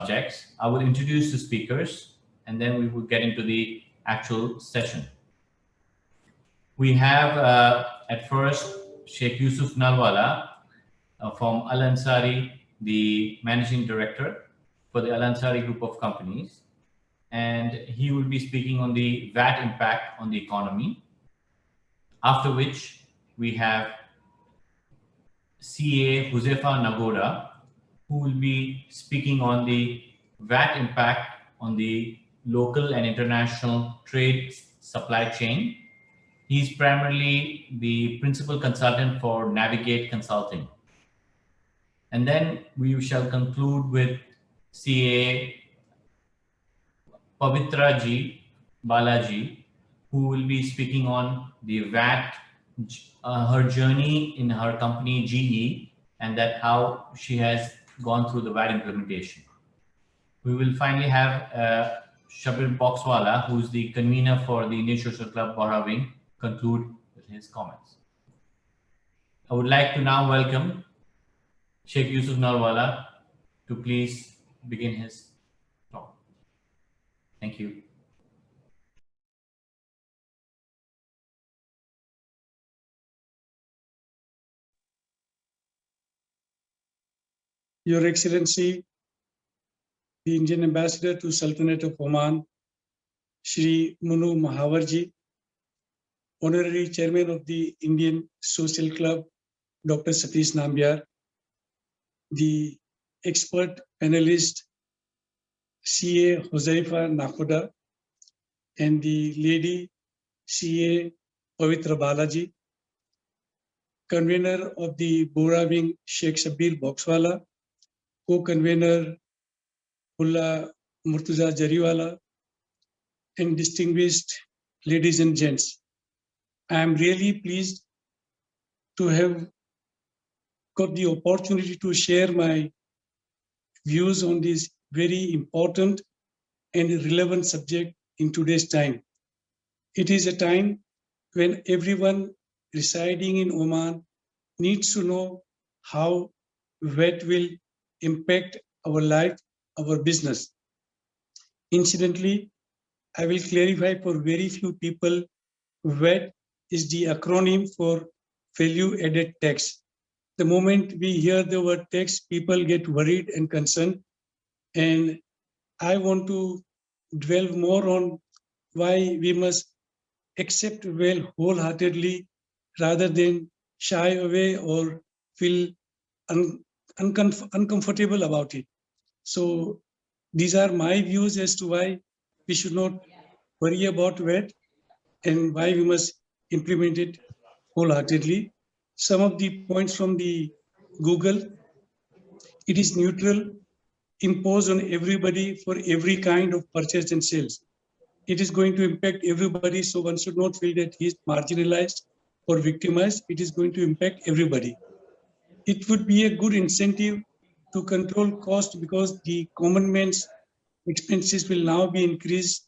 subjects. I will introduce the speakers and then we will get into the actual session. We have at first Sheikh Yusuf Nalwala from Al Ansari, the managing director for the Al Ansari group of companies. And he will be speaking on the VAT impact on the economy. After which we have CA Huzefa Nagoda, who will be speaking on the VAT impact on the local and international trade supply chain. He's primarily the principal consultant for Navigate Consulting. And then we shall conclude with CA Pavitra Ji Balaji, who will be speaking on the VAT, her journey in her company GE, and that how she has gone through the VAT implementation. We will finally have Shabir Boxwala, who is the convener for the Indian Social Club Borrowing, conclude with his comments. I would like to now welcome Sheikh Yusuf Nalwala to please begin his talk. Thank you. Your Excellency, the Indian Ambassador to Sultanate of Oman, Shri Munu Mahawarji, Honorary Chairman of the Indian Social Club, Dr. Satish Nambiar, the expert panelist, CA Huzaifa Nakhoda, and the lady, CA Pavitra Balaji, convener of the Bora Wing, Sheikh Shabir Boxwala, co-convener Mullah Murtaza Jariwala, and distinguished ladies and gents. I am really pleased to have got the opportunity to share my views on this very important and relevant subject in today's time. It is a time when everyone residing in Oman needs to know how VAT will impact our life, our business. Incidentally, I will clarify for very few people, VAT is the acronym for value added tax. The moment we hear the word tax, people get worried and concerned. And I want to dwell more on why we must accept VAT wholeheartedly rather than shy away or feel uncomfortable about it. So these are my views as to why we should not worry about VAT and why we must implement it wholeheartedly. Some of the points from the Google, it is neutral, imposed on everybody for every kind of purchase and sales. It is going to impact everybody, so one should not feel that he is marginalized or victimized. It is going to impact everybody. It would be a good incentive to control cost because the common man's expenses will now be increased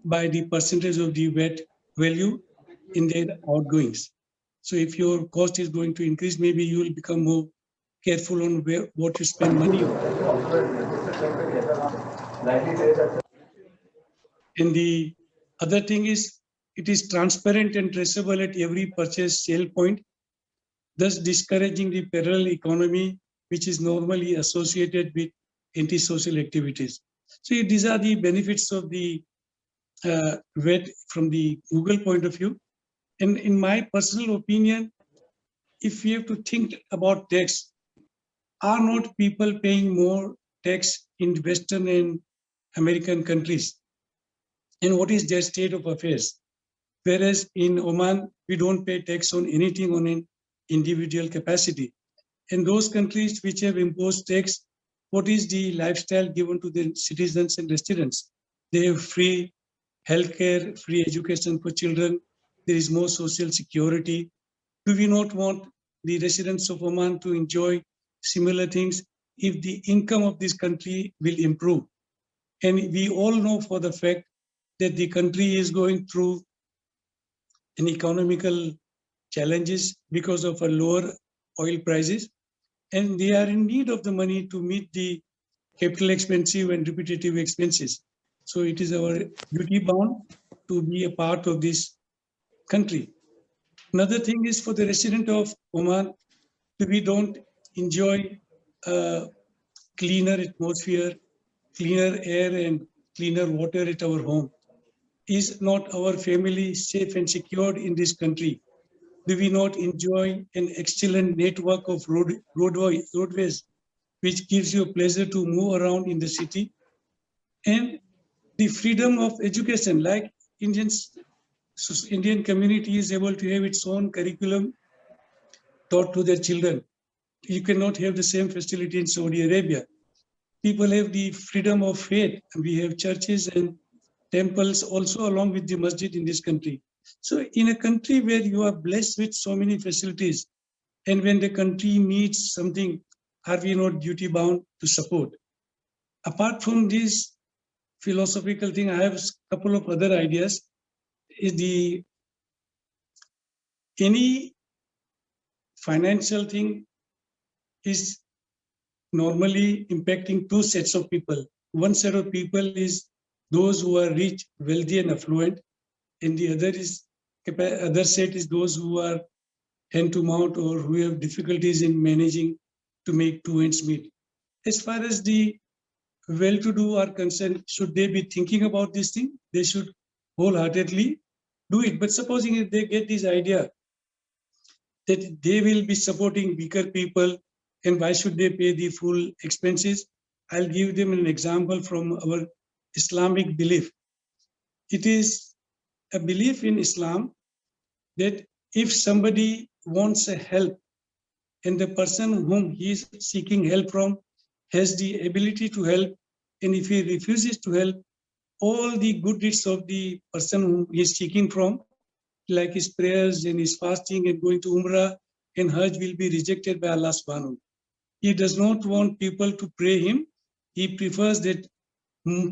by the percentage of the VAT value in their outgoings. So if your cost is going to increase, maybe you will become more careful on what you spend money on. And the other thing is, it is transparent and traceable at every purchase sale point, thus discouraging the parallel economy, which is normally associated with antisocial activities. So these are the benefits of the VAT from the Google point of view. And in my personal opinion, if we have to think about tax, are not people paying more tax in Western and American countries? And what is their state of affairs? Whereas in Oman, we don't pay tax on anything on an individual capacity. In those countries which have imposed tax, what is the lifestyle given to the citizens and residents? They have free healthcare, free education for children. There is more social security. Do we not want the residents of Oman to enjoy similar things if the income of this country will improve? And we all know for the fact that the country is going through an economical challenges because of a lower oil prices, and they are in need of the money to meet the capital expensive and repetitive expenses. So it is our duty bound to be a part of this country. Another thing is for the resident of Oman, we don't enjoy a cleaner atmosphere, cleaner air and cleaner water at our home. Is not our family safe and secured in this country? Do we not enjoy an excellent network of roadways, which gives you a pleasure to move around in the city? And the freedom of education, like Indian community is able to have its own curriculum taught to their children. You cannot have the same facility in Saudi Arabia. People have the freedom of faith. We have churches and temples also along with the masjid in this country. So in a country where you are blessed with so many facilities, and when the country needs something, are we not duty bound to support? Apart from this philosophical thing, I have a couple of other ideas. Is any financial thing is normally impacting two sets of people. One set of people is those who are rich, wealthy, and affluent, and the other set is those who are hand to mouth or who have difficulties in managing to make two ends meet. As far as the well-to-do are concerned, should they be thinking about this thing? They should wholeheartedly do it. But supposing if they get this idea that they will be supporting weaker people, and why should they pay the full expenses? I'll give them an example from our Islamic belief. It is a belief in Islam that if somebody wants a help and the person whom he is seeking help from has the ability to help, and if he refuses to help, all the good deeds of the person whom he is seeking from, like his prayers and his fasting and going to Umrah and Hajj, will be rejected by Allah subhanahu. He does not want people to pray him. He prefers that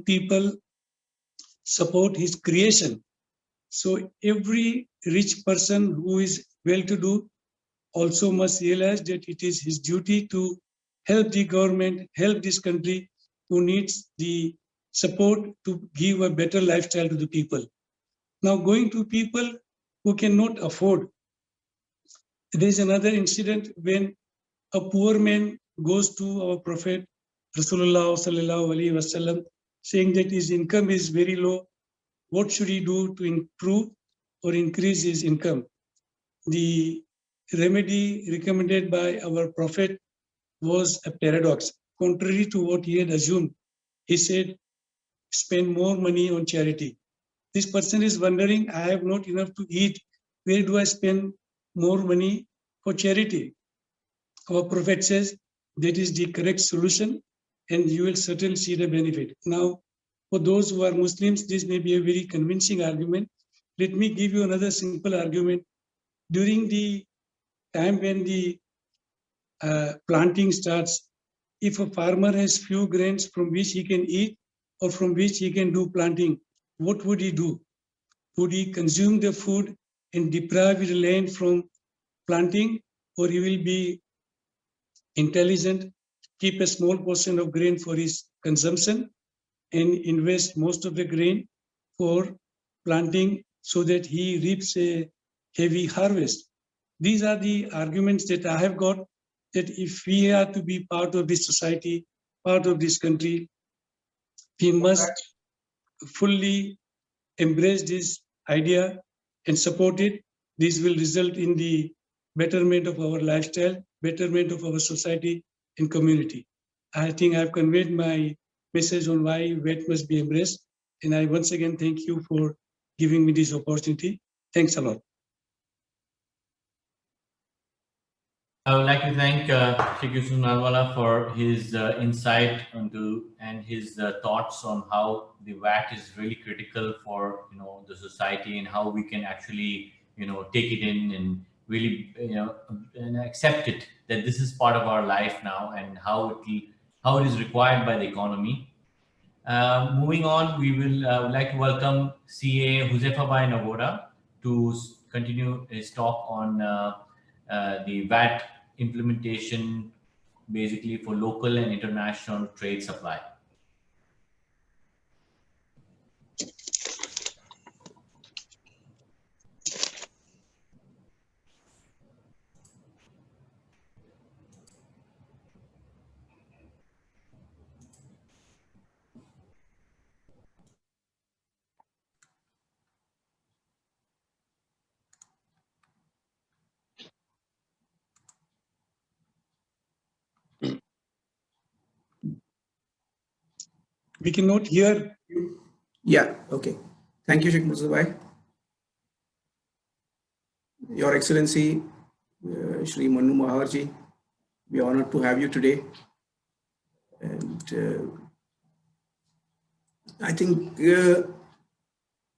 people support his creation. So every rich person who is well-to-do also must realize that it is his duty to help the government, help this country who needs the support to give a better lifestyle to the people. Now, going to people who cannot afford, there is another incident when a poor man goes to our Prophet Rasulullah sallallahu alaihi wasallam, saying that his income is very low. What should he do to improve or increase his income? The remedy recommended by our Prophet was a paradox. Contrary to what he had assumed, he said, spend more money on charity. This person is wondering, I have not enough to eat. Where do I spend more money for charity? Our Prophet says that is the correct solution, and you will certainly see the benefit. Now, for those who are Muslims, this may be a very convincing argument. Let me give you another simple argument. During the time when the planting starts, if a farmer has few grains from which he can eat or from which he can do planting, what would he do? Would he consume the food and deprive the land from planting, or he will be intelligent, keep a small portion of grain for his consumption and invest most of the grain for planting so that he reaps a heavy harvest? These are the arguments that I have got, that if we are to be part of this society, part of this country, we must fully embrace this idea and support it. This will result in the betterment of our lifestyle, betterment of our society and community. I think I've conveyed my message on why VAT must be embraced. And I once again thank you for giving me this opportunity. Thanks a lot. I would like to thank Sheikh Yusuf Nalwala for his insight into and his thoughts on how the VAT is really critical for the society, and how we can actually take it in and really and accept it, that this is part of our life now, and how it is required by the economy. Moving on, we would like to welcome CA Huzefa Bhai Nagora to continue his talk on the VAT implementation basically for local and international trade supply. We cannot hear. Yeah, okay. Thank you, Sheikh Murtaza. Your Excellency, Shri Manu Maharji, we are honored to have you today. And I think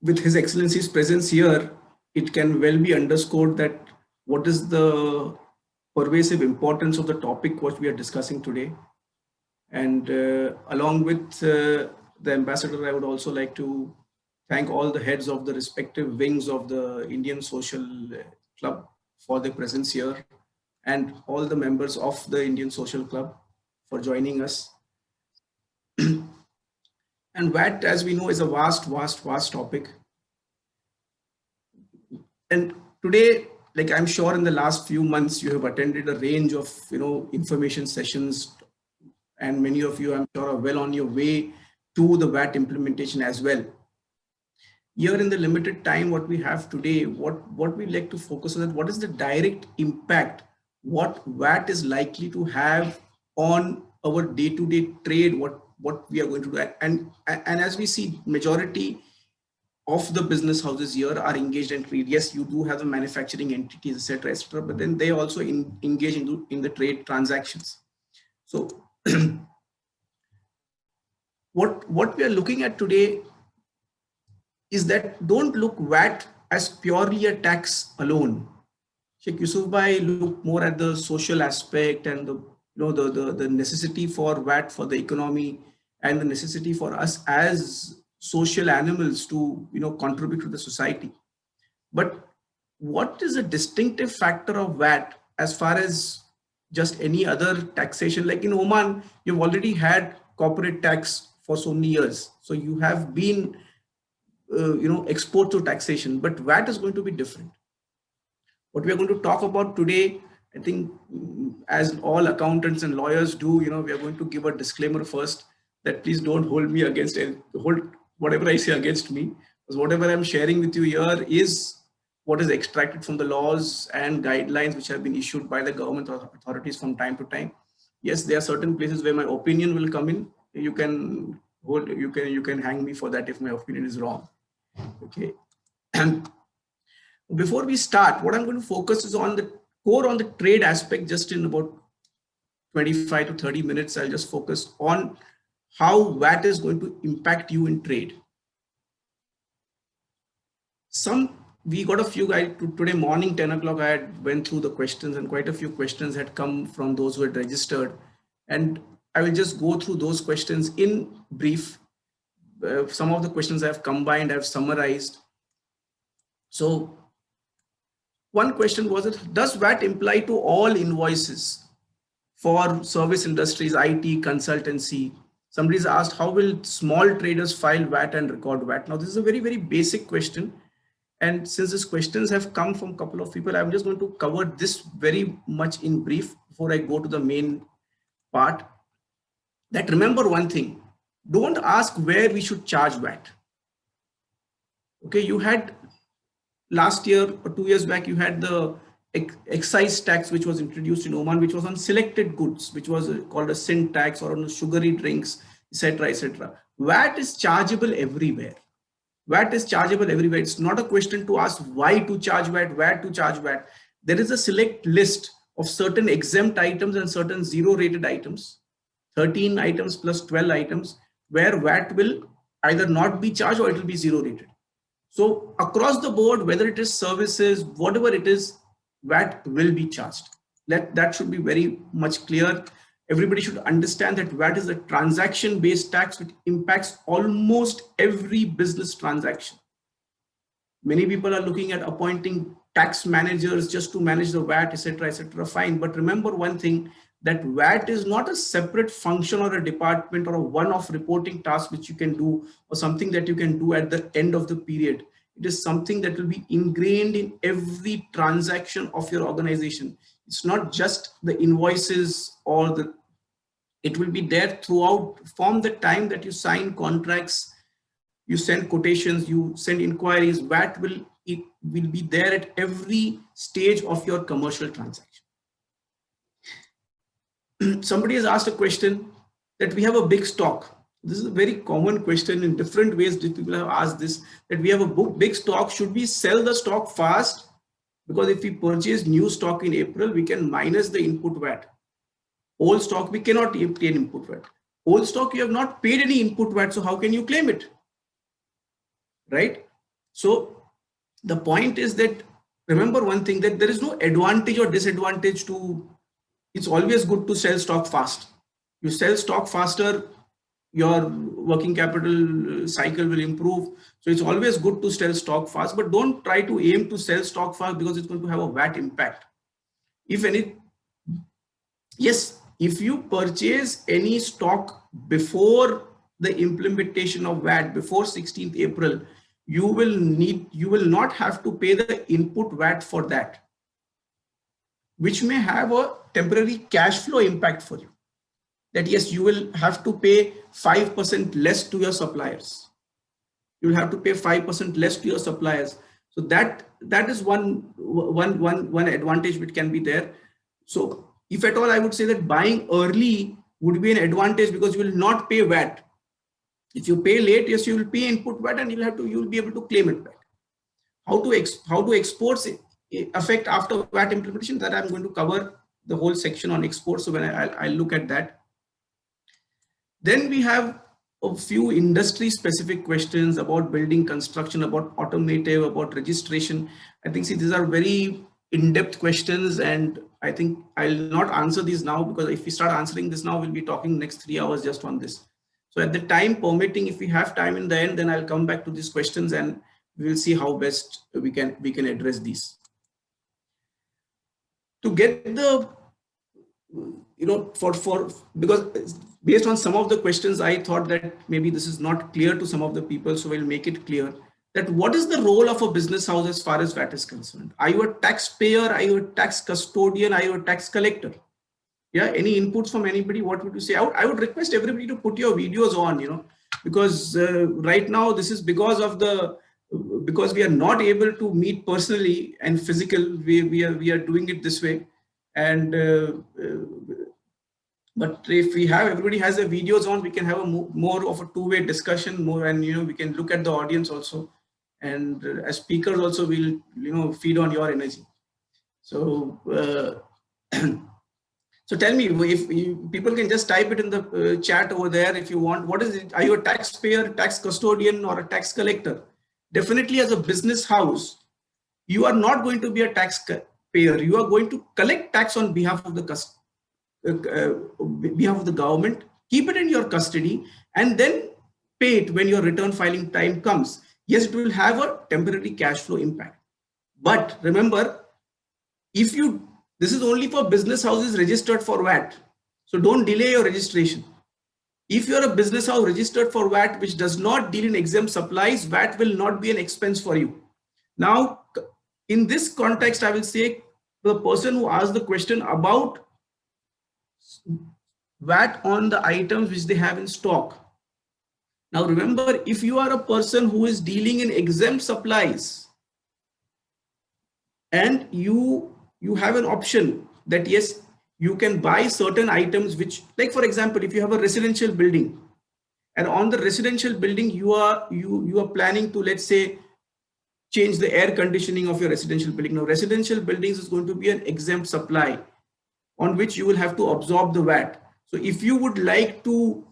with His Excellency's presence here, it can well be underscored that what is the pervasive importance of the topic what we are discussing today. And along with the ambassador, I would also like to thank all the heads of the respective wings of the Indian Social Club for their presence here, and all the members of the Indian Social Club for joining us. And VAT, as we know, is a vast topic. And today, like I'm sure in the last few months, you have attended a range of information sessions, and many of you, I'm sure, are well on your way to the VAT implementation as well. Here in the limited time what we have today, what we like to focus on, what is the direct impact what VAT is likely to have on our day-to-day trade, what we are going to do. And as we see, majority of the business houses here are engaged in trade. Yes, you do have the manufacturing entities, etc., but then they also engage in the trade transactions. So what we are looking at today is that don't look VAT as purely a tax alone. Sheikh Yusuf Bhai look more at the social aspect and the necessity for VAT for the economy and the necessity for us as social animals to contribute to the society. But what is a distinctive factor of VAT as far as just any other taxation? Like in Oman, you've already had corporate tax for so many years, so you have been exposed to taxation, but VAT is going to be different. What we are going to talk about today, I think, as all accountants and lawyers do, we are going to give a disclaimer first that please don't hold me against whatever I say against me, because whatever I'm sharing with you here is what is extracted from the laws and guidelines which have been issued by the government authorities from time to time. Yes, there are certain places where my opinion will come in. You can hang me for that if my opinion is wrong. Okay. And before we start, what I'm going to focus is on the core on the trade aspect. Just in about 25 to 30 minutes, I'll just focus on how VAT is going to impact you in trade. We got a few guys today morning, 10 o'clock, I had went through the questions, and quite a few questions had come from those who had registered. And I will just go through those questions in brief. Some of the questions I've combined, I've summarized. So one question was, does VAT apply to all invoices for service industries, IT, consultancy? Somebody's asked, how will small traders file VAT and record VAT? Now, this is a very, very basic question. And since these questions have come from a couple of people, I'm just going to cover this very much in brief before I go to the main part. That remember one thing, don't ask where we should charge VAT. Okay, you had last year or 2 years back, you had the excise tax which was introduced in Oman, which was on selected goods, which was called a sin tax, or on sugary drinks, etc., etc. VAT is chargeable everywhere. VAT is chargeable everywhere. It's not a question to ask why to charge VAT, where to charge VAT. There is a select list of certain exempt items and certain zero rated items, 13 items plus 12 items, where VAT will either not be charged or it will be zero rated. So across the board, whether it is services, whatever it is, VAT will be charged. That should be very much clear. Everybody should understand that VAT is a transaction-based tax which impacts almost every business transaction. Many people are looking at appointing tax managers just to manage the VAT, etc., etc. Fine, but remember one thing: that VAT is not a separate function or a department or a one-off reporting task which you can do or something that you can do at the end of the period. It is something that will be ingrained in every transaction of your organization. It's not just the invoices or the, it will be there throughout from the time that you sign contracts, you send quotations, you send inquiries. VAT will be there at every stage of your commercial transaction. Somebody has asked a question that we have a big stock. This is a very common question in different ways. People have asked this, that we have a big stock. Should we sell the stock fast? Because if we purchase new stock in April, we can minus the input VAT. Old stock, we cannot obtain input VAT. Old stock, you have not paid any input VAT, so how can you claim it? Right? So the point is that, remember one thing, that there is no advantage or disadvantage to, it's always good to sell stock fast. You sell stock faster, your working capital cycle will improve. So it's always good to sell stock fast, but don't try to aim to sell stock fast because it's going to have a VAT impact. If any, yes, if you purchase any stock before the implementation of VAT, before 16th April, you will not have to pay the input VAT for that, which may have a temporary cash flow impact for you. That yes, you will have to pay 5% less to your suppliers. You will have to pay 5% less to your suppliers. So that is one advantage which can be there. So if at all, I would say that buying early would be an advantage because you will not pay VAT. If you pay late, yes, you will pay input VAT and you will be able to claim it back. How do exports affect after VAT implementation? That I'm going to cover the whole section on exports. So when I'll look at that. Then we have a few industry specific questions about building construction, about automotive, about registration. I think, see, these are very in-depth questions and I think I'll not answer these now because if we start answering this now, we'll be talking next 3 hours just on this. So at the time permitting, if we have time in the end, then I'll come back to these questions and we'll see how best we can address these. To get the, because based on some of the questions, I thought that maybe this is not clear to some of the people. So we'll make it clear that what is the role of a business house as far as VAT is concerned? Are you a taxpayer? Are you a tax custodian? Are you a tax collector? Yeah, any inputs from anybody? What would you say? I would request everybody to put your videos on, because right now this is because we are not able to meet personally and physical. We are doing it this way, and but if everybody has their videos on, we can have a more of a two-way discussion, and we can look at the audience also, and as speakers also we'll feed on your energy. So. So tell me, if people can just type it in the chat over there if you want. What is it? Are you a taxpayer, tax custodian, or a tax collector? Definitely, as a business house, you are not going to be a tax payer. You are going to collect tax on behalf of the government, keep it in your custody, and then pay it when your return filing time comes. Yes, it will have a temporary cash flow impact. But remember, this is only for business houses registered for VAT. So don't delay your registration. If you're a business house registered for VAT, which does not deal in exempt supplies, VAT will not be an expense for you. Now, in this context, I will say the person who asked the question about VAT on the items which they have in stock. Now, remember, if you are a person who is dealing in exempt supplies and you have an option that yes, you can buy certain items which, like for example, if you have a residential building and on the residential building you are planning to, let's say, change the air conditioning of your residential building. Now residential buildings is going to be an exempt supply on which you will have to absorb the VAT. So if you would like to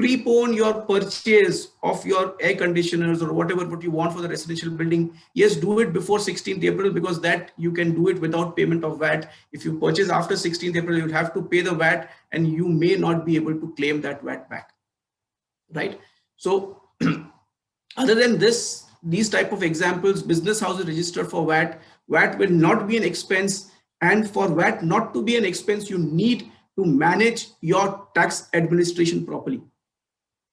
prepone your purchase of your air conditioners or whatever what you want for the residential building, yes, do it before 16th April because that you can do it without payment of VAT. If you purchase after 16th April, you have to pay the VAT and you may not be able to claim that VAT back, right? So other than this, these type of examples, business houses registered for VAT will not be an expense, and for VAT not to be an expense, you need to manage your tax administration properly.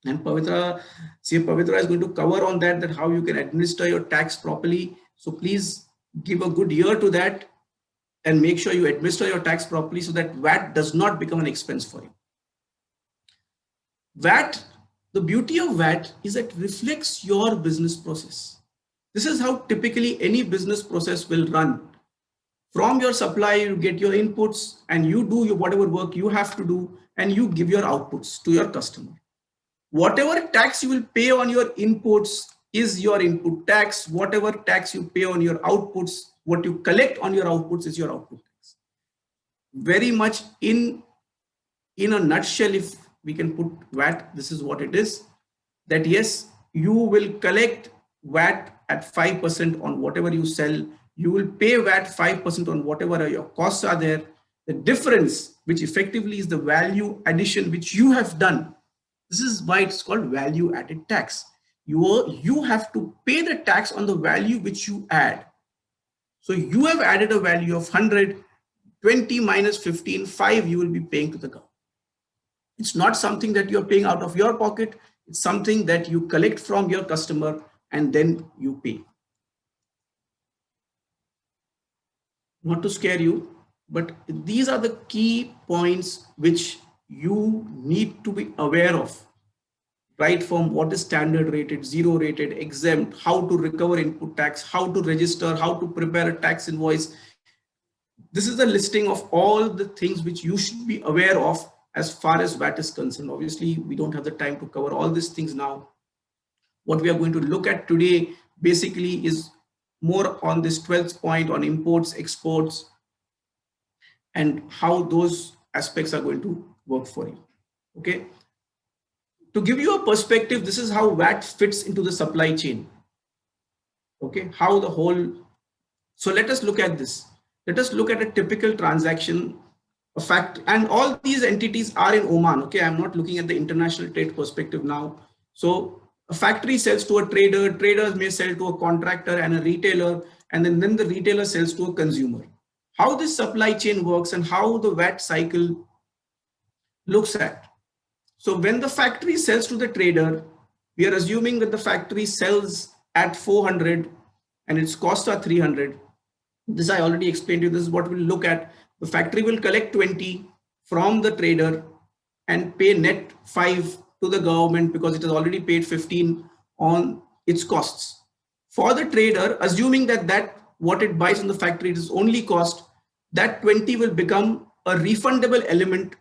And Pavitra is going to cover on that how you can administer your tax properly. So please give a good ear to that and make sure you administer your tax properly so that VAT does not become an expense for you. VAT, the beauty of VAT is that it reflects your business process. This is how typically any business process will run. From your supplier, you get your inputs and you do whatever work you have to do and you give your outputs to your customer. Whatever tax you will pay on your inputs is your input tax. Whatever tax you pay on your outputs, what you collect on your outputs is your output tax. Very much in a nutshell, if we can put VAT, this is what it is. That yes, you will collect VAT at 5% on whatever you sell. You will pay VAT 5% on whatever your costs are there. The difference, which effectively is the value addition which you have done. This is why it's called value added tax. You have to pay the tax on the value which you add. So you have added a value of 100, 20 minus 15, 5 you will be paying to the government. It's not something that you're paying out of your pocket. It's something that you collect from your customer and then you pay. Not to scare you, but these are the key points which you need to be aware of, right? From what is standard rated, zero rated, exempt, how to recover input tax, how to register, how to prepare a tax invoice. This is a listing of all the things which you should be aware of as far as VAT is concerned. Obviously, we don't have the time to cover all these things now. What we are going to look at today basically is more on this 12th point on imports, exports, and how those aspects are going to work for you. Okay. To give you a perspective, this is how VAT fits into the supply chain. Okay. How the whole, so let us look at this. Let us look at a typical transaction, a fact, and all these entities are in Oman. Okay. I'm not looking at the international trade perspective now. So a factory sells to a trader, traders may sell to a contractor and a retailer, and then the retailer sells to a consumer. How this supply chain works and how the VAT cycle looks at. So when the factory sells to the trader, we are assuming that the factory sells at 400 and its costs are 300. This I already explained to you. This is what we'll look at. The factory will collect 20 from the trader and pay net 5 to the government because it has already paid 15 on its costs. For the trader, assuming that what it buys from the factory is only cost, that 20 will become a refundable element.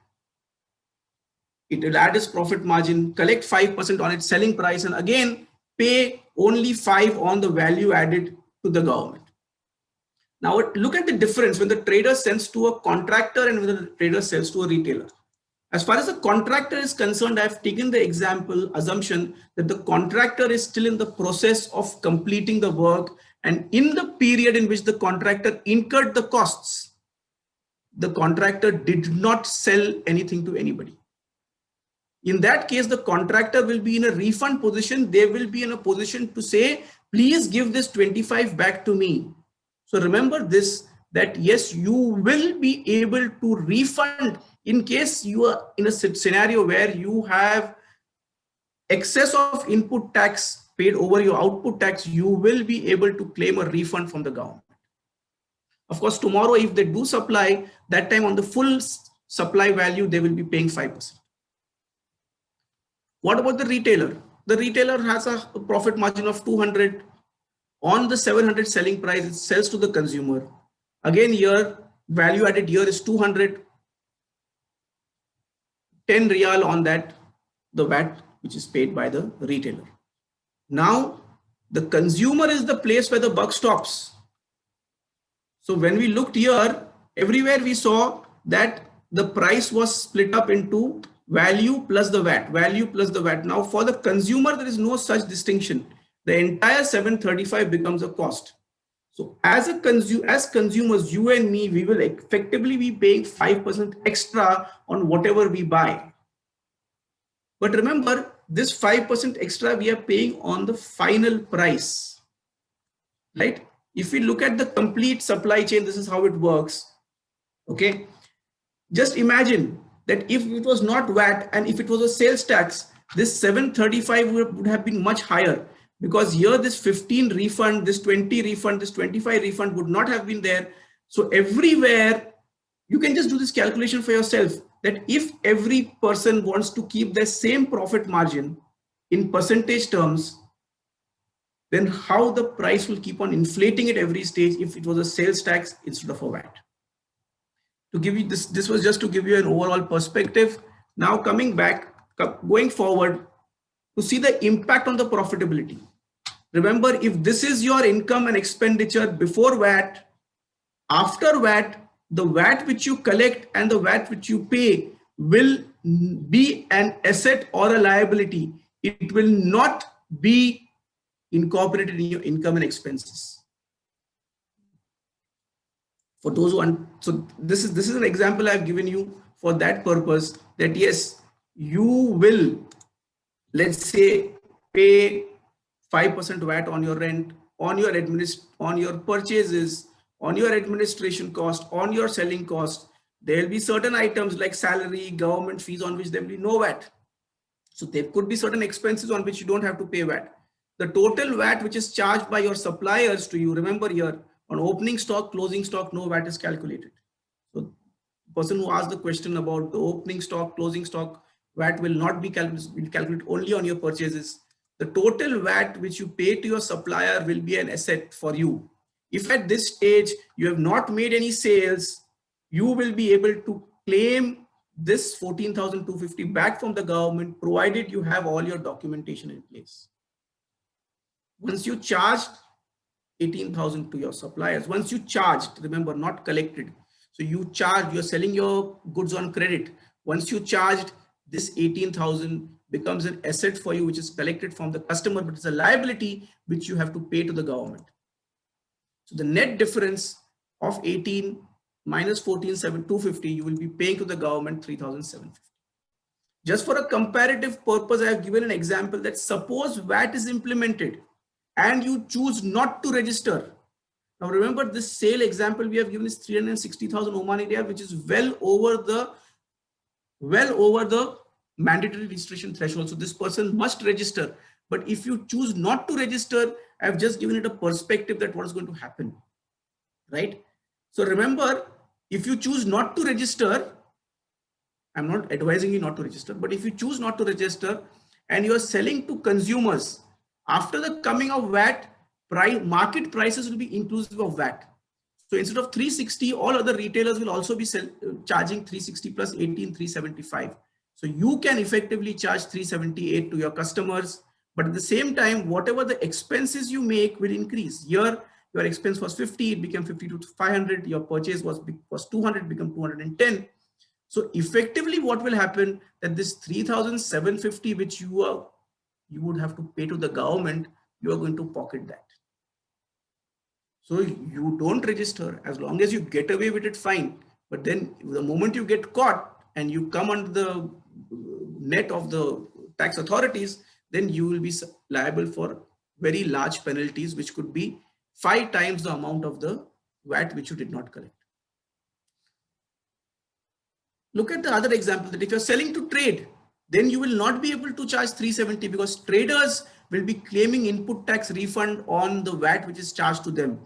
It will add its profit margin, collect 5% on its selling price, and again pay only 5 on the value added to the government. Now look at the difference when the trader sells to a contractor and when the trader sells to a retailer. As far as the contractor is concerned, I have taken the assumption that the contractor is still in the process of completing the work, and in the period in which the contractor incurred the costs, the contractor did not sell anything to anybody. In that case, the contractor will be in a refund position. They will be in a position to say, please give this 25 back to me. So remember this, that yes, you will be able to refund in case you are in a scenario where you have excess of input tax paid over your output tax, you will be able to claim a refund from the government. Of course, tomorrow, if they do supply, that time on the full supply value, they will be paying 5%. What about the retailer? The retailer has a profit margin of 200 on the 700 selling price. It sells to the consumer. Again, here value added here is 200, 10 riyal on that, the VAT which is paid by the retailer. Now the consumer is the place where the buck stops. So when we looked here, everywhere we saw that the price was split up into value plus the VAT, value plus the VAT. Now for the consumer, there is no such distinction. The entire 735 becomes a cost. So as consumers, you and me, we will effectively be paying 5% extra on whatever we buy. But remember, this 5% extra we are paying on the final price, right? If we look at the complete supply chain, this is how it works. Okay. Just imagine that if it was not VAT and if it was a sales tax, this 735 would have been much higher, because here this 15 refund, this 20 refund, this 25 refund would not have been there. So everywhere you can just do this calculation for yourself, that if every person wants to keep the same profit margin in percentage terms, then how the price will keep on inflating at every stage if it was a sales tax instead of a VAT. To give you this was just to give you an overall perspective. Now coming back, going forward, to see the impact on the profitability. Remember, if this is your income and expenditure before VAT, after VAT, the VAT which you collect and the VAT which you pay will be an asset or a liability. It will not be incorporated in your income and expenses. For those who want, so this is an example I've given you for that purpose, that yes, you will, let's say, pay 5% VAT on your rent, on your purchases, on your administration cost, on your selling cost. There will be certain items like salary, government fees on which there will be no VAT. So there could be certain expenses on which you don't have to pay VAT. The total VAT which is charged by your suppliers to you, remember here, on opening stock, closing stock, no VAT is calculated. So the person who asked the question about the opening stock, closing stock, VAT will not be calculated only on your purchases. The total VAT which you pay to your supplier will be an asset for you. If at this stage you have not made any sales, you will be able to claim this 14,250 back from the government, provided you have all your documentation in place. Once you charged 18,000 to your suppliers, once you charged, remember, not collected. So you charge, you're selling your goods on credit. Once you charged, this 18,000 becomes an asset for you, which is collected from the customer, but it's a liability which you have to pay to the government. So the net difference of 18 minus 14,250, you will be paying to the government 3,750. Just for a comparative purpose, I have given an example that suppose VAT is implemented and you choose not to register. Now remember, this sale example we have given is 360,000 Omani Riyal, which is well over the mandatory registration threshold. So this person must register. But if you choose not to register, I've just given it a perspective that what is going to happen, right? So remember, if you choose not to register, I'm not advising you not to register, but if you choose not to register and you are selling to consumers, after the coming of VAT, market prices will be inclusive of VAT. So instead of 360, all other retailers will also be charging 360 plus 18, 375. So you can effectively charge 378 to your customers, but at the same time, whatever the expenses you make will increase. Here, your expense was 50, it became 50 to 500. Your purchase was 200, become 210. So effectively, what will happen that this 3,750, which you would have to pay to the government, you are going to pocket that. So you don't register, as long as you get away with it, fine. But then the moment you get caught and you come under the net of the tax authorities, then you will be liable for very large penalties, which could be 5 times the amount of the VAT which you did not collect. Look at the other example, that if you're selling to trade, then you will not be able to charge 370, because traders will be claiming input tax refund on the VAT which is charged to them.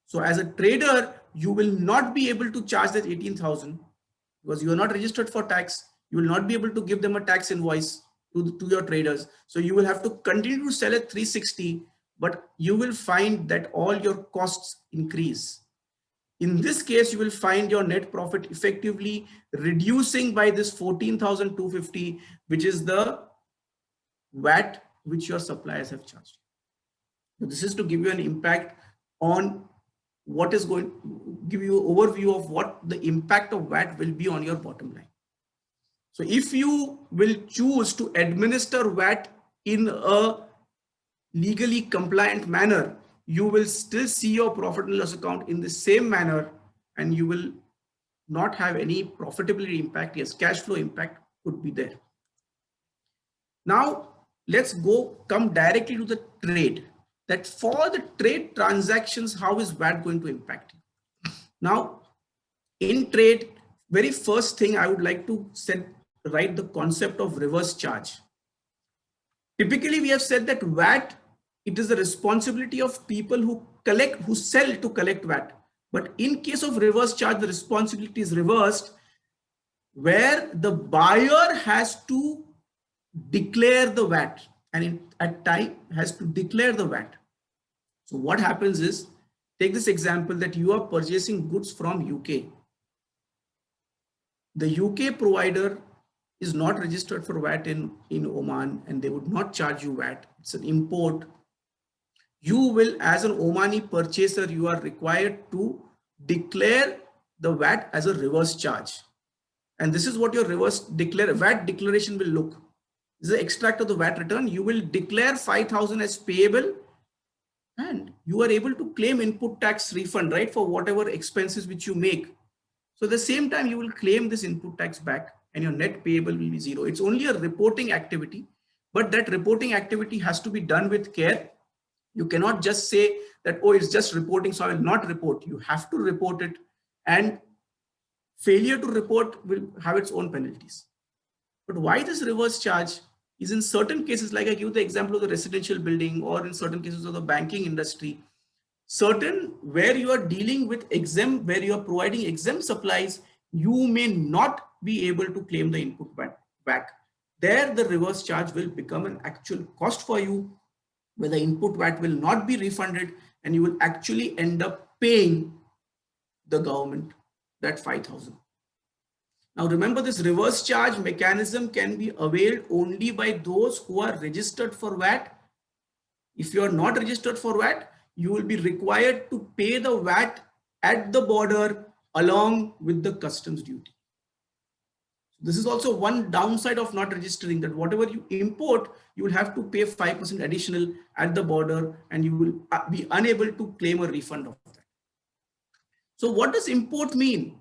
So as a trader, you will not be able to charge that 18,000 because you are not registered for tax. You will not be able to give them a tax invoice to your traders. So you will have to continue to sell at 360, but you will find that all your costs increase. In this case, you will find your net profit effectively reducing by this 14,250, which is the VAT which your suppliers have charged. So this is to give you an impact on what is going to give you an overview of what the impact of VAT will be on your bottom line. So if you will choose to administer VAT in a legally compliant manner, you will still see your profit and loss account in the same manner, and you will not have any profitability impact. Yes, cash flow impact could be there. Now let's come directly to the trade. That for the trade transactions, how is VAT going to impact you? Now in trade, very first thing I would like to write the concept of reverse charge. Typically, we have said that VAT, it is the responsibility of people who sell to collect VAT. But in case of reverse charge, the responsibility is reversed, where the buyer has to declare the VAT and at time has to declare the VAT. So what happens is, take this example that you are purchasing goods from UK. The UK provider is not registered for VAT in Oman, and they would not charge you VAT. It's an import. You will, as an Omani purchaser, you are required to declare the VAT as a reverse charge. And this is what your VAT declaration will look. This is an extract of the VAT return. You will declare 5,000 as payable, and you are able to claim input tax refund, right, for whatever expenses which you make. So at the same time, you will claim this input tax back and your net payable will be zero. It's only a reporting activity, but that reporting activity has to be done with care. You cannot just say that, oh, it's just reporting, so I will not report. You have to report it, and failure to report will have its own penalties. But why this reverse charge is, in certain cases, like I give the example of the residential building, or in certain cases of the banking industry, where you are dealing with exempt, where you are providing exempt supplies, you may not be able to claim the input back. There, the reverse charge will become an actual cost for you, where the input VAT will not be refunded, and you will actually end up paying the government that 5,000. Now remember, this reverse charge mechanism can be availed only by those who are registered for VAT. If you are not registered for VAT, you will be required to pay the VAT at the border along with the customs duty. This is also one downside of not registering, that whatever you import, you will have to pay 5% additional at the border, and you will be unable to claim a refund of that. So what does import mean?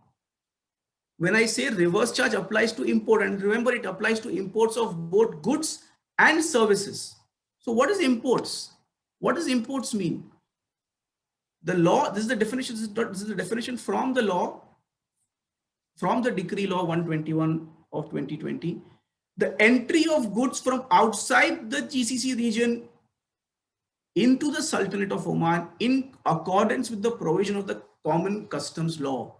When I say reverse charge applies to import, and remember, it applies to imports of both goods and services. So what is imports? What does imports mean? The law, this is the definition, this is the definition from the law, from the Decree Law 121 of 2020. The entry of goods from outside the GCC region into the Sultanate of Oman in accordance with the provision of the Common Customs Law.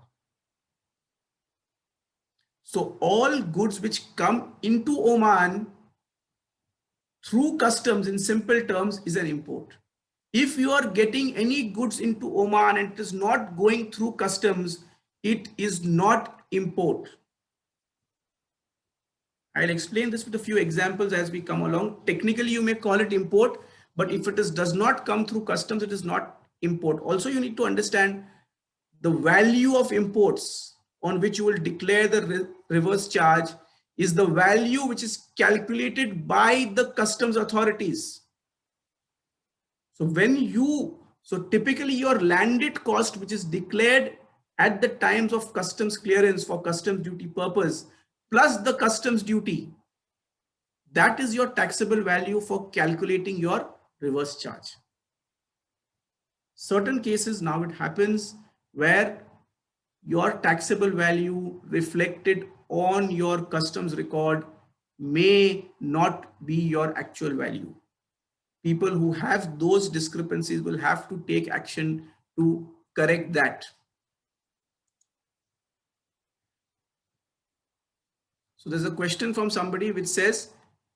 So all goods which come into Oman through customs, in simple terms, is an import. If you are getting any goods into Oman and it is not going through customs, it is not import. I'll explain this with a few examples as we come along. Technically, you may call it import, but if it does not come through customs, it is not import. Also, you need to understand the value of imports on which you will declare the reverse charge is the value which is calculated by the customs authorities. So typically your landed cost, which is declared at the times of customs clearance for customs duty purpose, plus the customs duty, that is your taxable value for calculating your reverse charge. Certain cases now it happens where your taxable value reflected on your customs record may not be your actual value. People who have those discrepancies will have to take action to correct that. So there's a question from somebody which says,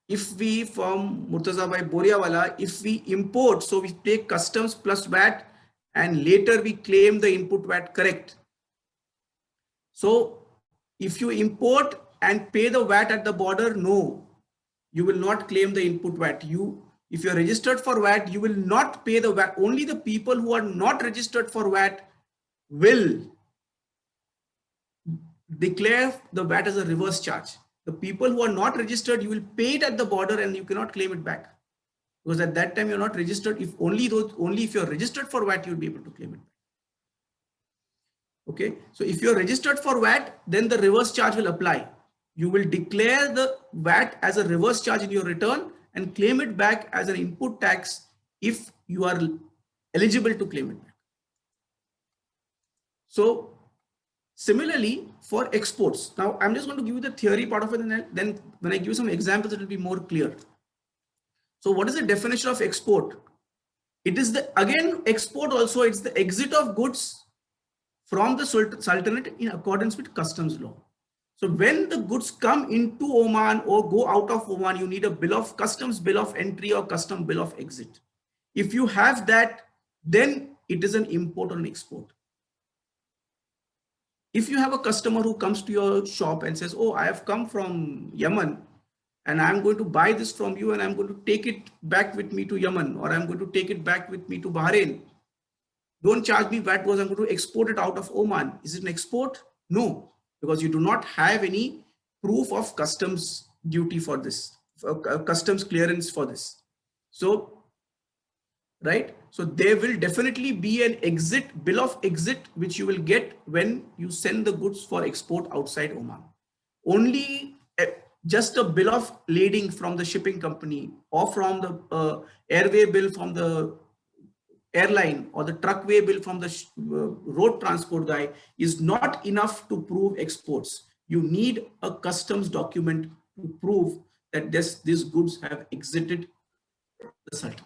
if we, from Murtaza Bhai Boriawala, if we import, so we take customs plus VAT and later we claim the input VAT, correct? So if you import and pay the VAT at the border, no, you will not claim the input VAT. If you're registered for VAT, you will not pay the VAT. Only the people who are not registered for VAT will declare the VAT as a reverse charge. The people who are not registered, you will pay it at the border and you cannot claim it back. Because at that time you're not registered. Only if you're registered for VAT, you'll be able to claim it back. Okay, so if you're registered for VAT, then the reverse charge will apply. You will declare the VAT as a reverse charge in your return and claim it back as an input tax if you are eligible to claim it back. So Similarly, for exports. Now, I'm just going to give you the theory part of it, and then when I give you some examples, it will be more clear. So what is the definition of export? It is again, export also, it's the exit of goods from the Sultanate in accordance with customs law. So when the goods come into Oman or go out of Oman, you need a customs bill of entry or custom bill of exit. If you have that, then it is an import or an export. If you have a customer who comes to your shop and says, oh, I have come from Yemen and I'm going to buy this from you and I'm going to take it back with me to Yemen, or I'm going to take it back with me to Bahrain. Don't charge me VAT because I'm going to export it out of Oman. Is it an export? No, because you do not have any proof of customs duty for this, customs clearance for this. So, right. So there will definitely be an bill of exit, which you will get when you send the goods for export outside Oman. Only just a bill of lading from the shipping company or from the airway bill from the airline or the truckway bill from the road transport guy is not enough to prove exports. You need a customs document to prove that these goods have exited the Sultanate.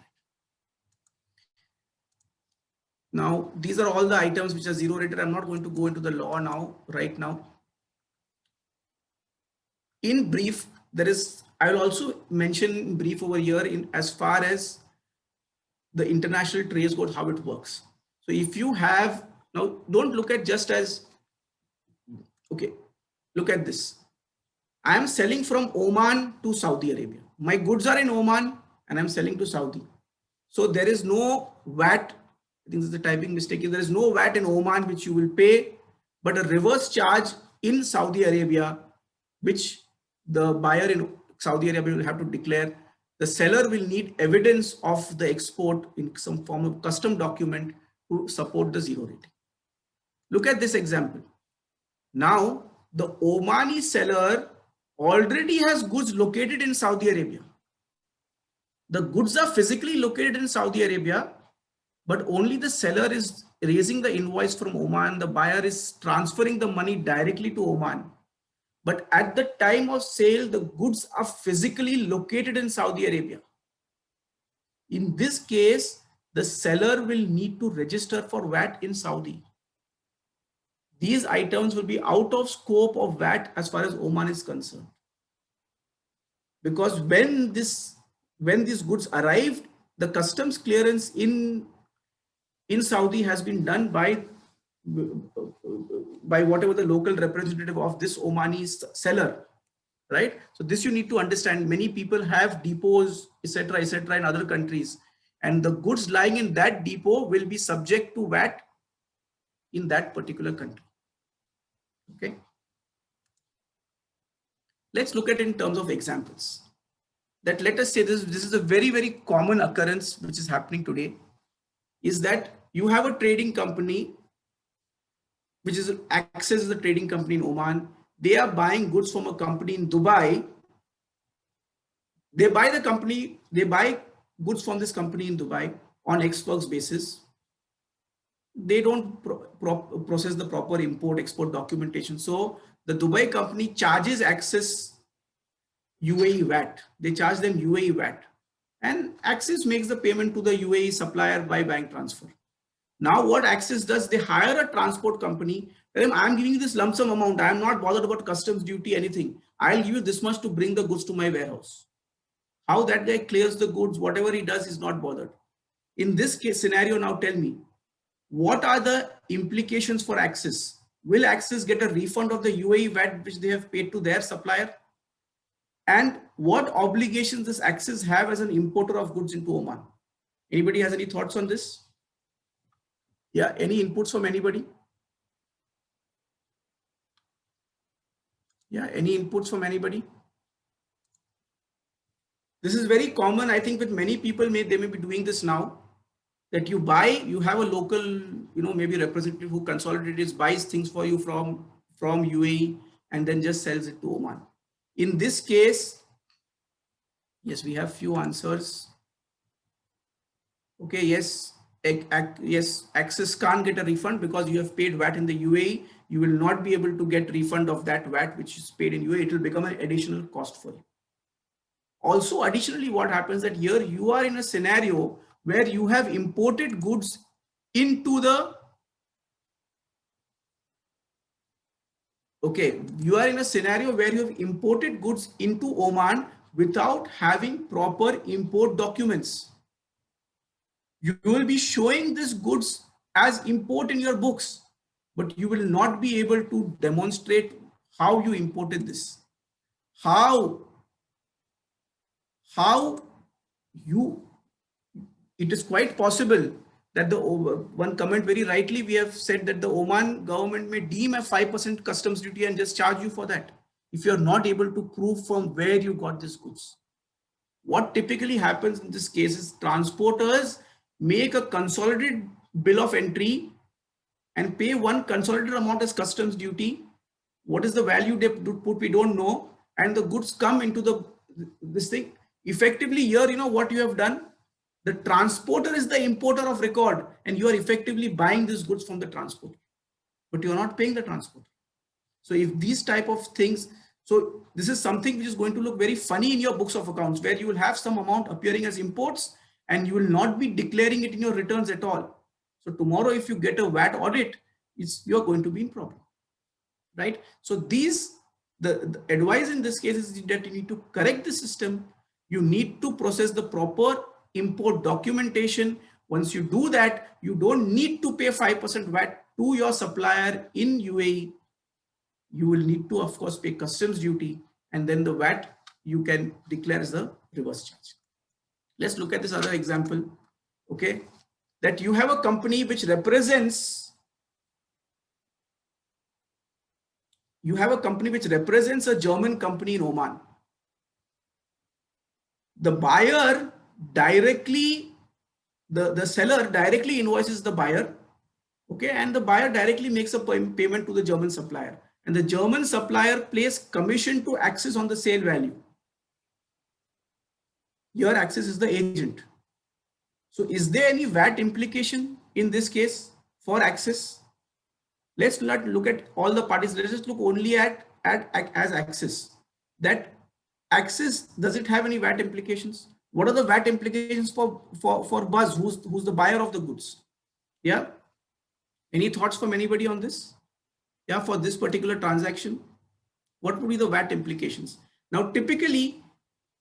Now, these are all the items which are zero rated. I'm not going to go into the law now, right now. In brief, I will also mention in brief over here as far as the international trade goes, how it works. So if you have, now don't look at just as, okay, look at this. I am selling from Oman to Saudi Arabia. My goods are in Oman and I'm selling to Saudi. So there is no VAT. I think this is the typing mistake. There is no VAT in Oman which you will pay, but a reverse charge in Saudi Arabia, which the buyer in Saudi Arabia will have to declare. The seller will need evidence of the export in some form of custom document to support the zero rating. Look at this example. Now, the Omani seller already has goods located in Saudi Arabia. The goods are physically located in Saudi Arabia, but only the seller is raising the invoice from Oman. The buyer is transferring the money directly to Oman. But at the time of sale, the goods are physically located in Saudi Arabia. In this case, the seller will need to register for VAT in Saudi. These items will be out of scope of VAT as far as Oman is concerned. Because when these goods arrived, the customs clearance in Saudi has been done by whatever the local representative of this Omani seller, right? So this you need to understand. Many people have depots, etc., in other countries, and the goods lying in that depot will be subject to VAT in that particular country. Okay. Let's look at it in terms of examples. That let us say this is a very, very common occurrence which is happening today, is that you have a trading company, which is Access is a trading company in Oman. They are buying goods from a company in Dubai. They buy goods from this company in Dubai on ex-works basis. They don't process the proper import-export documentation. So the Dubai company charges Access UAE VAT. They charge them UAE VAT. And Access makes the payment to the UAE supplier by bank transfer. Now what Access does, they hire a transport company. Tell them, I'm giving you this lump sum amount. I'm not bothered about customs duty, anything. I'll give you this much to bring the goods to my warehouse. How that guy clears the goods, whatever he does, is not bothered. In this case scenario, now tell me, what are the implications for Access? Will Access get a refund of the UAE VAT which they have paid to their supplier? And what obligations does Access have as an importer of goods into Oman? Anybody has any thoughts on this? Yeah, any inputs from anybody? Yeah, any inputs from anybody? This is very common, I think, with many people. They may be doing this now. That you have a local, maybe representative who consolidates, buys things for you from UAE and then just sells it to Oman. In this case, yes, we have few answers. Okay, yes, Access can't get a refund because you have paid VAT in the UAE you will not be able to get refund of that VAT which is paid in UAE. It will become an additional cost for you. Also, additionally, what happens that here you are in a scenario where you have imported goods into the, okay, you are in a scenario where you have imported goods into Oman without having proper import documents. You will be showing these goods as import in your books, but you will not be able to demonstrate how you imported this. It is quite possible that one comment very rightly, we have said that the Oman government may deem a 5% customs duty and just charge you for that if you're not able to prove from where you got these goods. What typically happens in this case is transporters make a consolidated bill of entry and pay one consolidated amount as customs duty. What is the value they put, we don't know, and the goods come into this thing. Effectively here, you know what you have done? The transporter is the importer of record, and you are effectively buying these goods from the transporter, but you are not paying the transporter. So if these type of things, so this is something which is going to look very funny in your books of accounts, where you will have some amount appearing as imports and you will not be declaring it in your returns at all. So tomorrow, if you get a VAT audit, you're going to be in problem, right? So the advice in this case is that you need to correct the system. You need to process the proper import documentation. Once you do that, you don't need to pay 5% VAT to your supplier in UAE. You will need to, of course, pay customs duty, and then the VAT you can declare as a reverse charge. Let's look at this other example. Okay, that you have a company which represents, a German company in Oman. The buyer directly, the seller directly invoices the buyer, okay, and the buyer directly makes a payment to the German supplier, and the German supplier pays commission to Axis on the sale value. Your Axis is the agent. So is there any VAT implication in this case for Axis? Let's not look at all the parties. Let's just look only at as Axis. That Axis, does it have any VAT implications? What are the VAT implications for Buzz, who's the buyer of the goods? Yeah. Any thoughts from anybody on this? Yeah, for this particular transaction, what would be the VAT implications? Now, typically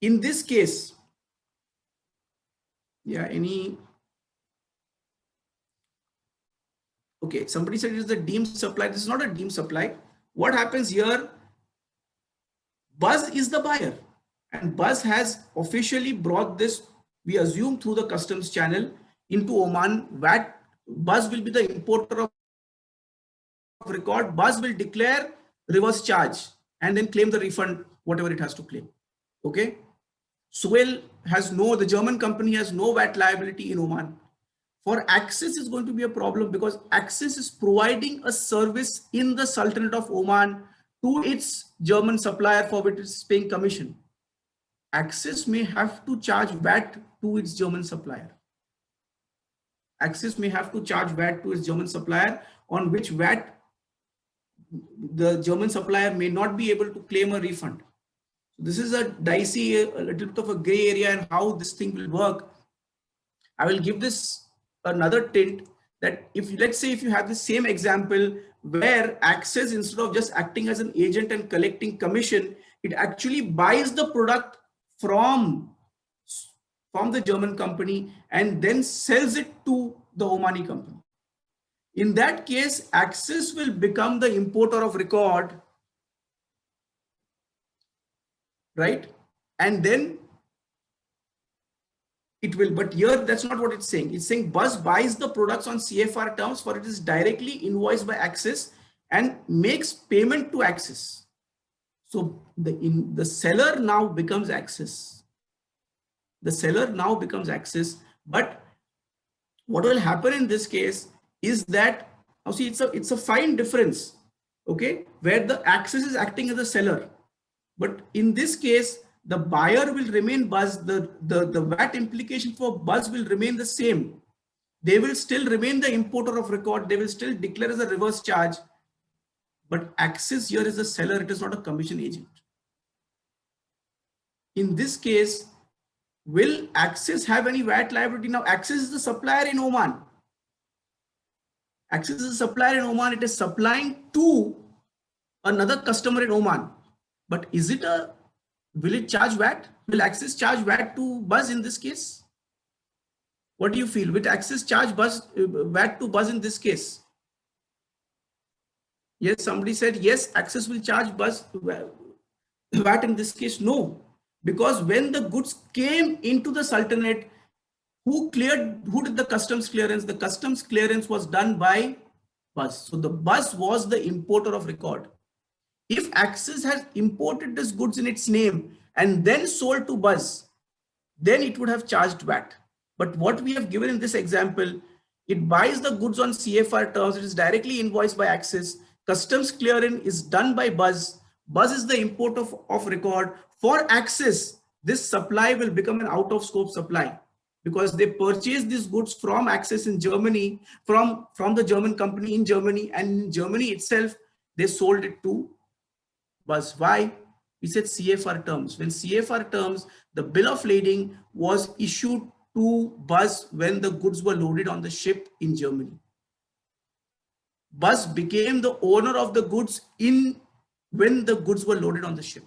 in this case, yeah, okay, somebody said it is a deemed supply. This is not a deemed supply. What happens here? Buzz is the buyer, and Buzz has officially brought this, we assume, through the customs channel into Oman. VAT, Buzz will be the importer of record. Buzz will declare reverse charge and then claim the refund, whatever it has to claim. Okay. Suel the German company has no VAT liability in Oman. For Axis is going to be a problem because Axis is providing a service in the Sultanate of Oman to its German supplier for which it is paying commission. Axis may have to charge VAT to its German supplier. Axis may have to charge VAT to its German supplier, on which VAT the German supplier may not be able to claim a refund. This is a dicey, a little bit of a gray area and how this thing will work. I will give this another tint that let's say if you have the same example where Axis, instead of just acting as an agent and collecting commission, it actually buys the product from the German company and then sells it to the Omani company. In that case, Axis will become the importer of record, right? And then it will, but here that's not what it's saying. It's saying Buzz buys the products on CFR terms, for it is directly invoiced by Axis and makes payment to Axis. So the seller now becomes Axis. The seller now becomes Axis. But what will happen in this case is that, now see, it's a fine difference, okay, where the Axis is acting as a seller. But in this case, the buyer will remain Buzz. The VAT implication for Buzz will remain the same. They will still remain the importer of record. They will still declare as a reverse charge. but Axis here is a seller, it is not a commission agent. In this case, will Axis have any VAT liability? Now, Axis is the supplier in Oman. Axis is a supplier in Oman. It is supplying to another customer in Oman. But will it charge VAT? Will Axis charge VAT to Buzz in this case? What do you feel? Will Axis charge VAT to Buzz in this case? Yes, somebody said yes, Axis will charge Buzz VAT in this case. No, because when the goods came into the Sultanate, who did the customs clearance? The customs clearance was done by Buzz. So the Buzz was the importer of record. If Axis has imported this goods in its name and then sold to Buzz, then it would have charged VAT. But what we have given in this example, it buys the goods on CFR terms, it is directly invoiced by Axis, customs clearance is done by Buzz, Buzz is the importer of record. For Axis, this supply will become an out of scope supply because they purchased these goods from Axis in Germany, from the German company in Germany, and in Germany itself, they sold it to Buzz. Why? We said CFR terms. When CFR terms, the bill of lading was issued to Buzz when the goods were loaded on the ship in Germany. Buzz became the owner of the goods when the goods were loaded on the ship.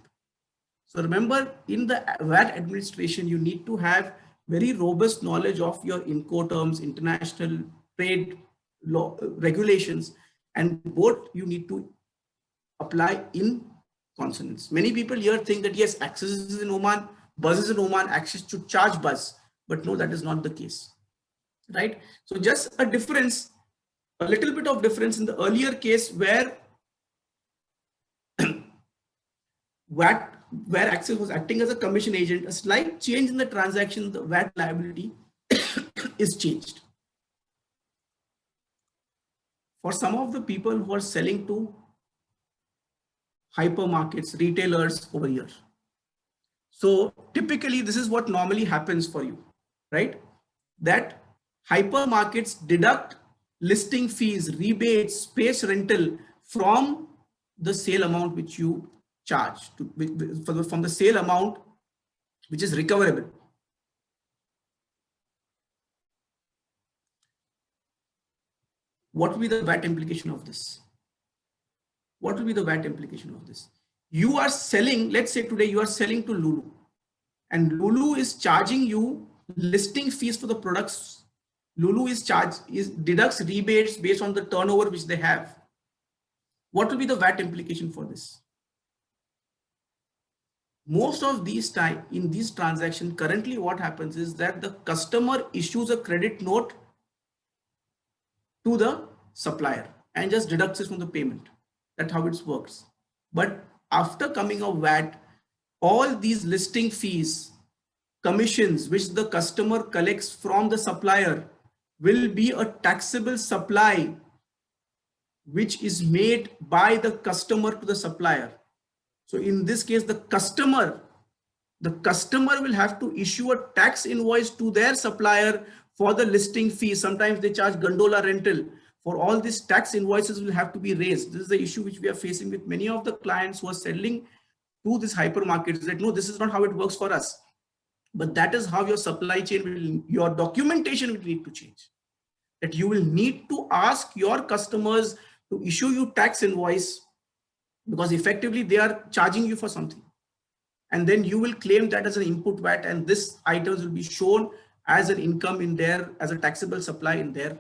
So remember, in the VAT administration, you need to have very robust knowledge of your Incoterms, international trade law regulations, and both you need to apply in consonance. Many people here think that yes, Axis is in Oman, Buzz is in Oman, Axis should charge Buzz, but no, that is not the case, right? So just a difference, a little bit of difference in the earlier case where where Axis was acting as a commission agent, a slight change in the transaction, the VAT liability is changed. For some of the people who are selling to hypermarkets, retailers over here. So typically this is what normally happens for you, right? That hypermarkets deduct listing fees, rebates, space rental from the sale amount which you charge from the sale amount which is recoverable. What will be the VAT implication of this? What will be the VAT implication of this? You are selling, let's say today you are selling to Lulu, and Lulu is charging you listing fees for the products. Lulu deducts rebates based on the turnover which they have. What will be the VAT implication for this? Most of these in these transactions, currently what happens is that the customer issues a credit note to the supplier and just deducts it from the payment. That's how it works. But after coming of VAT, all these listing fees, commissions which the customer collects from the supplier will be a taxable supply which is made by the customer to the supplier. So in this case, the customer will have to issue a tax invoice to their supplier for the listing fee. Sometimes they charge gondola rental. For all these tax invoices will have to be raised. This is the issue which we are facing with many of the clients who are selling to this hypermarkets, that no, this is not how it works for us. But that is how your supply chain your documentation will need to change. That you will need to ask your customers to issue you tax invoice, because effectively they are charging you for something. And then you will claim that as an input VAT, and this items will be shown as an income as a taxable supply in their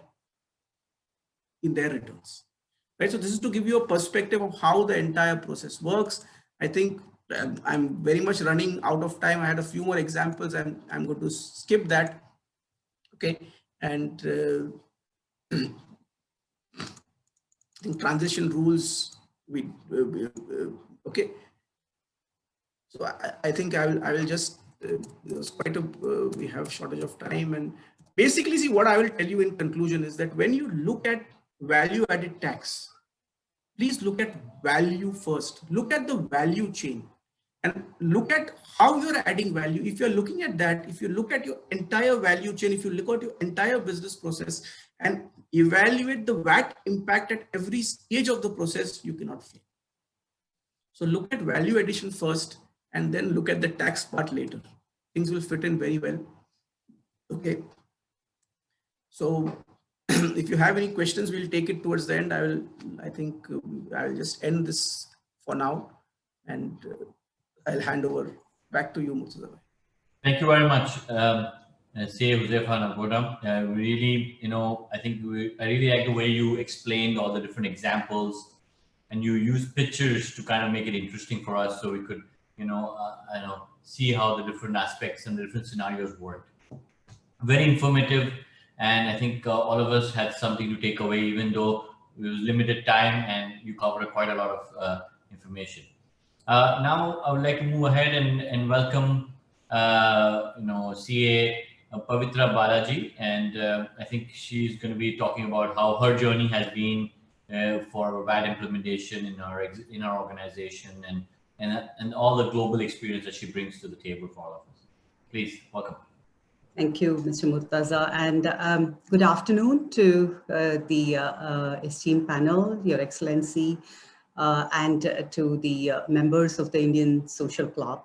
returns. Right? So this is to give you a perspective of how the entire process works. I think I'm very much running out of time. I had a few more examples and I'm going to skip that. Okay. And I think transition rules, okay. So I think I will just, there's quite we have shortage of time, and basically see what I will tell you in conclusion is that when you look at value added tax, please look at value first. Look at the value chain and look at how you're adding value. If you're looking at that, if you look at your entire value chain, if you look at your entire business process and evaluate the VAT impact at every stage of the process, you cannot fail. So look at value addition first, and then look at the tax part later. Things will fit in very well. Okay. So if you have any questions, we'll take it towards the end. I think I will just end this for now, and I'll hand over back to you, Murtaza. Thank you very much, Say Huzefa Nagodam. Really, I think I really like the way you explained all the different examples, and you use pictures to kind of make it interesting for us, so we could, see how the different aspects and the different scenarios work. Very informative, and I think all of us had something to take away, even though it was limited time, and you covered quite a lot of information. Now I would like to move ahead and welcome CA Pavitra Balaji, and I think she's going to be talking about how her journey has been for VAT implementation in our organization, and all the global experience that she brings to the table for all of us. Please, welcome. Thank you, Mr. Murtaza, and good afternoon to the esteemed panel, Your Excellency, and to the members of the Indian Social Club.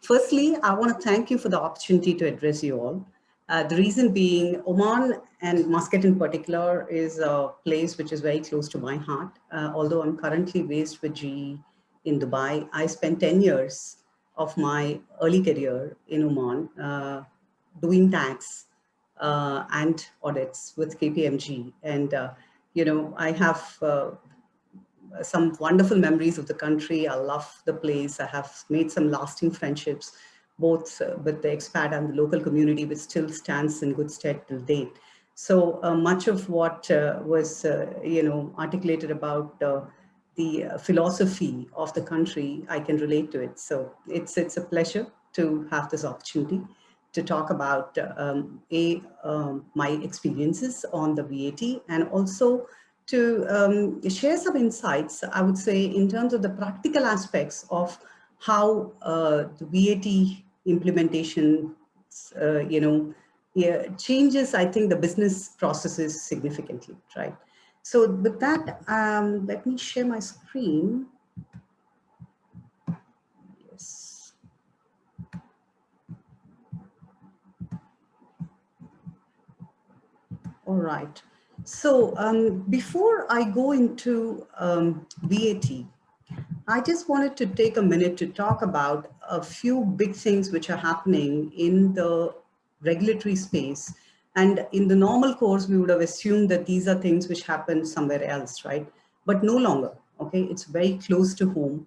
Firstly, I want to thank you for the opportunity to address you all. The reason being, Oman and Muscat in particular is a place which is very close to my heart. Although I'm currently based with GE in Dubai, I spent 10 years of my early career in Oman doing tax and audits with KPMG. And, I have some wonderful memories of the country. I love the place. I have made some lasting friendships, both with the expat and the local community, which still stands in good stead till date. So much of what was, articulated about the philosophy of the country, I can relate to it. So it's a pleasure to have this opportunity to talk about my experiences on the VAT, and also to share some insights, I would say, in terms of the practical aspects of how the VAT implementation, changes, I think, the business processes significantly, right? So with that, let me share my screen. Yes. All right. So before I go into VAT, I just wanted to take a minute to talk about a few big things which are happening in the regulatory space. And in the normal course, we would have assumed that these are things which happen somewhere else, right? But no longer, okay? It's very close to home.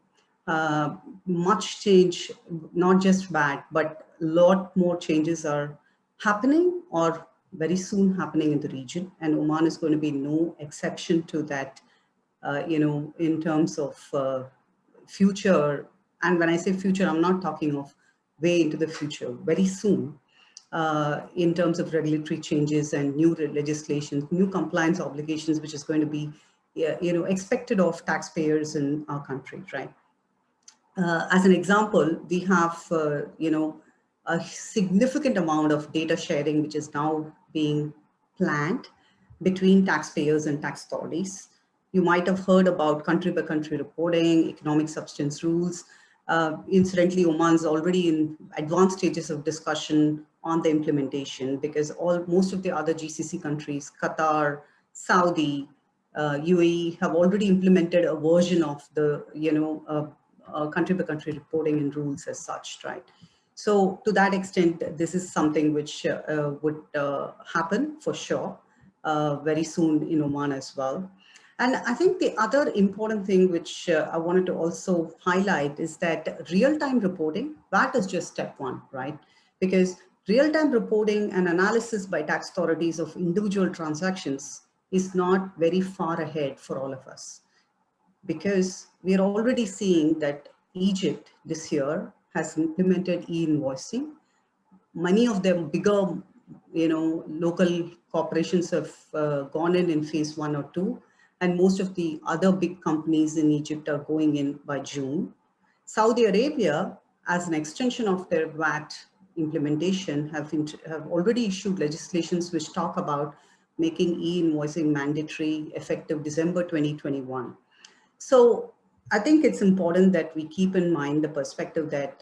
Much change, not just VAT, but a lot more changes are happening or very soon happening in the region, and Oman is going to be no exception to that, in terms of future. And when I say future, I'm not talking of way into the future, very soon, in terms of regulatory changes and new legislation, new compliance obligations, which is going to be, expected of taxpayers in our country, right? As an example, we have, a significant amount of data sharing, which is now being planned between taxpayers and tax authorities. You might have heard about country-by-country reporting, economic substance rules. Incidentally, Oman's already in advanced stages of discussion on the implementation, because most of the other GCC countries, Qatar, Saudi, UAE, have already implemented a version of the, country-by-country reporting and rules as such, right? So to that extent, this is something which would happen for sure very soon in Oman as well. And I think the other important thing which I wanted to also highlight is that real-time reporting, that is just step one, right? Because real-time reporting and analysis by tax authorities of individual transactions is not very far ahead for all of us. Because we are already seeing that Egypt this year has implemented e-invoicing. Many of them bigger, local corporations have gone in phase 1 or 2, and most of the other big companies in Egypt are going in by June. Saudi Arabia, as an extension of their VAT implementation, have already issued legislations which talk about making e-invoicing mandatory effective December 2021. So I think it's important that we keep in mind the perspective that,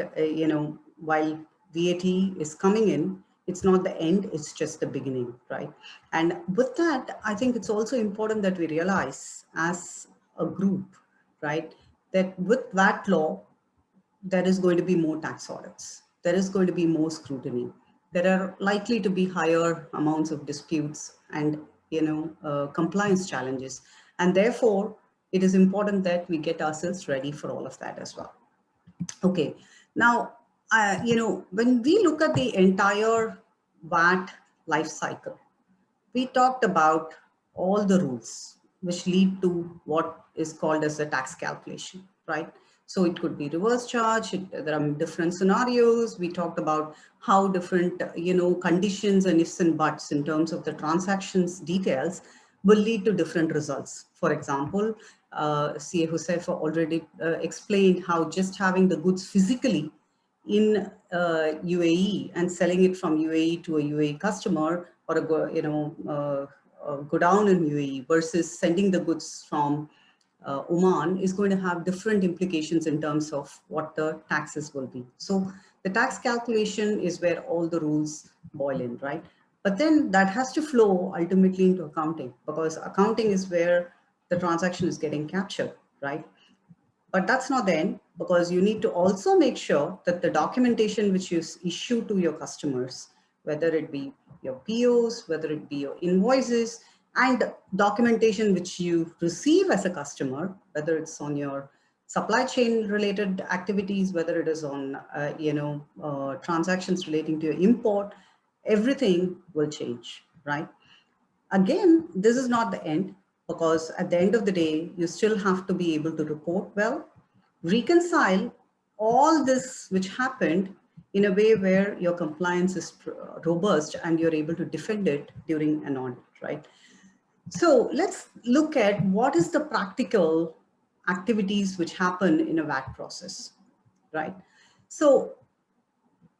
while VAT is coming in, it's not the end, it's just the beginning, right? And with that, I think it's also important that we realize as a group, right, that with VAT law, there is going to be more tax audits. There is going to be more scrutiny. There are likely to be higher amounts of disputes and compliance challenges. And therefore, it is important that we get ourselves ready for all of that as well. Okay, now, when we look at the entire VAT life cycle, we talked about all the rules which lead to what is called as a tax calculation, right? So it could be reverse charge, there are different scenarios. We talked about how different, conditions and ifs and buts in terms of the transactions details will lead to different results. For example, CA Hussaif already explained how just having the goods physically in UAE and selling it from UAE to a UAE customer or a go down in UAE versus sending the goods from Oman is going to have different implications in terms of what the taxes will be. So the tax calculation is where all the rules boil in, right? But then that has to flow ultimately into accounting, because accounting is where the transaction is getting captured, right? But that's not the end, because you need to also make sure that the documentation which you issue to your customers, whether it be your POs, whether it be your invoices, and documentation which you receive as a customer, whether it's on your supply chain related activities, whether it is on transactions relating to your import, everything will change, right? Again, this is not the end, because at the end of the day, you still have to be able to report well, reconcile all this which happened in a way where your compliance is robust and you're able to defend it during an audit, right? So let's look at what is the practical activities which happen in a VAT process, right? So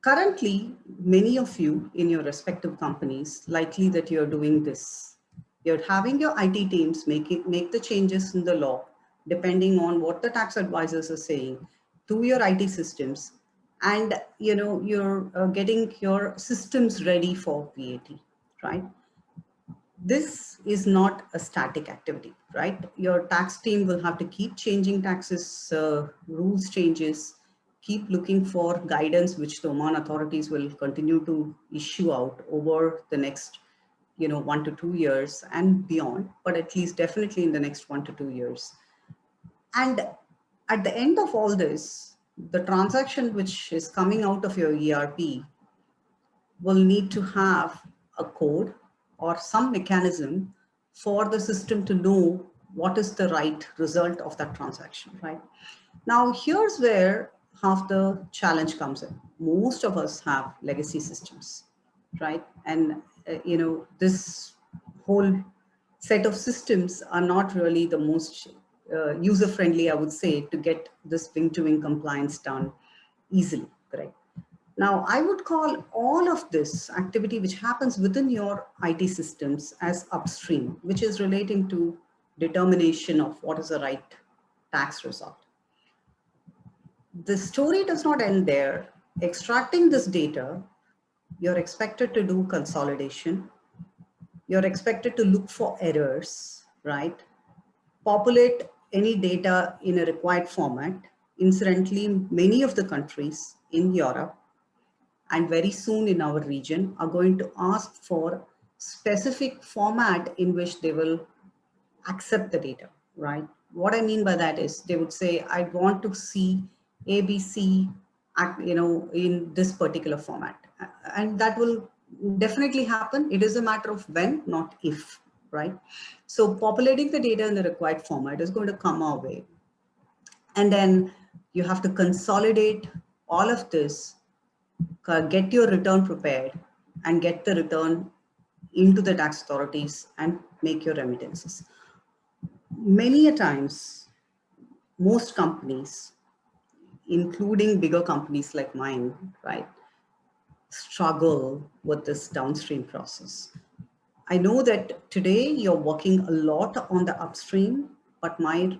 currently, many of you in your respective companies, likely that you're doing this. You're having your IT teams make the changes in the law, depending on what the tax advisors are saying, to your IT systems, and you're getting your systems ready for VAT, right? This is not a static activity, right? Your tax team will have to keep changing taxes, rules changes, keep looking for guidance, which the Oman authorities will continue to issue out over the next 1 to 2 years and beyond, but at least definitely in the next 1 to 2 years. And at the end of all this, the transaction which is coming out of your ERP will need to have a code or some mechanism for the system to know what is the right result of that transaction, right? Now, here's where half the challenge comes in. Most of us have legacy systems, right? And, this whole set of systems are not really the most user-friendly, I would say, to get this wing-to-wing compliance done easily, correct? Now, I would call all of this activity which happens within your IT systems as upstream, which is relating to determination of what is the right tax result. The story does not end there. Extracting this data, you're expected to do consolidation. You're expected to look for errors, right? Populate any data in a required format. Incidentally, many of the countries in Europe and very soon in our region are going to ask for specific format in which they will accept the data, right? What I mean by that is they would say, I want to see ABC, in this particular format. And that will definitely happen. It is a matter of when, not if, right? So populating the data in the required format is going to come our way. And then you have to consolidate all of this, get your return prepared, and get the return into the tax authorities and make your remittances. Many a times, most companies, including bigger companies like mine, right, struggle with this downstream process. I know that today you're working a lot on the upstream, but my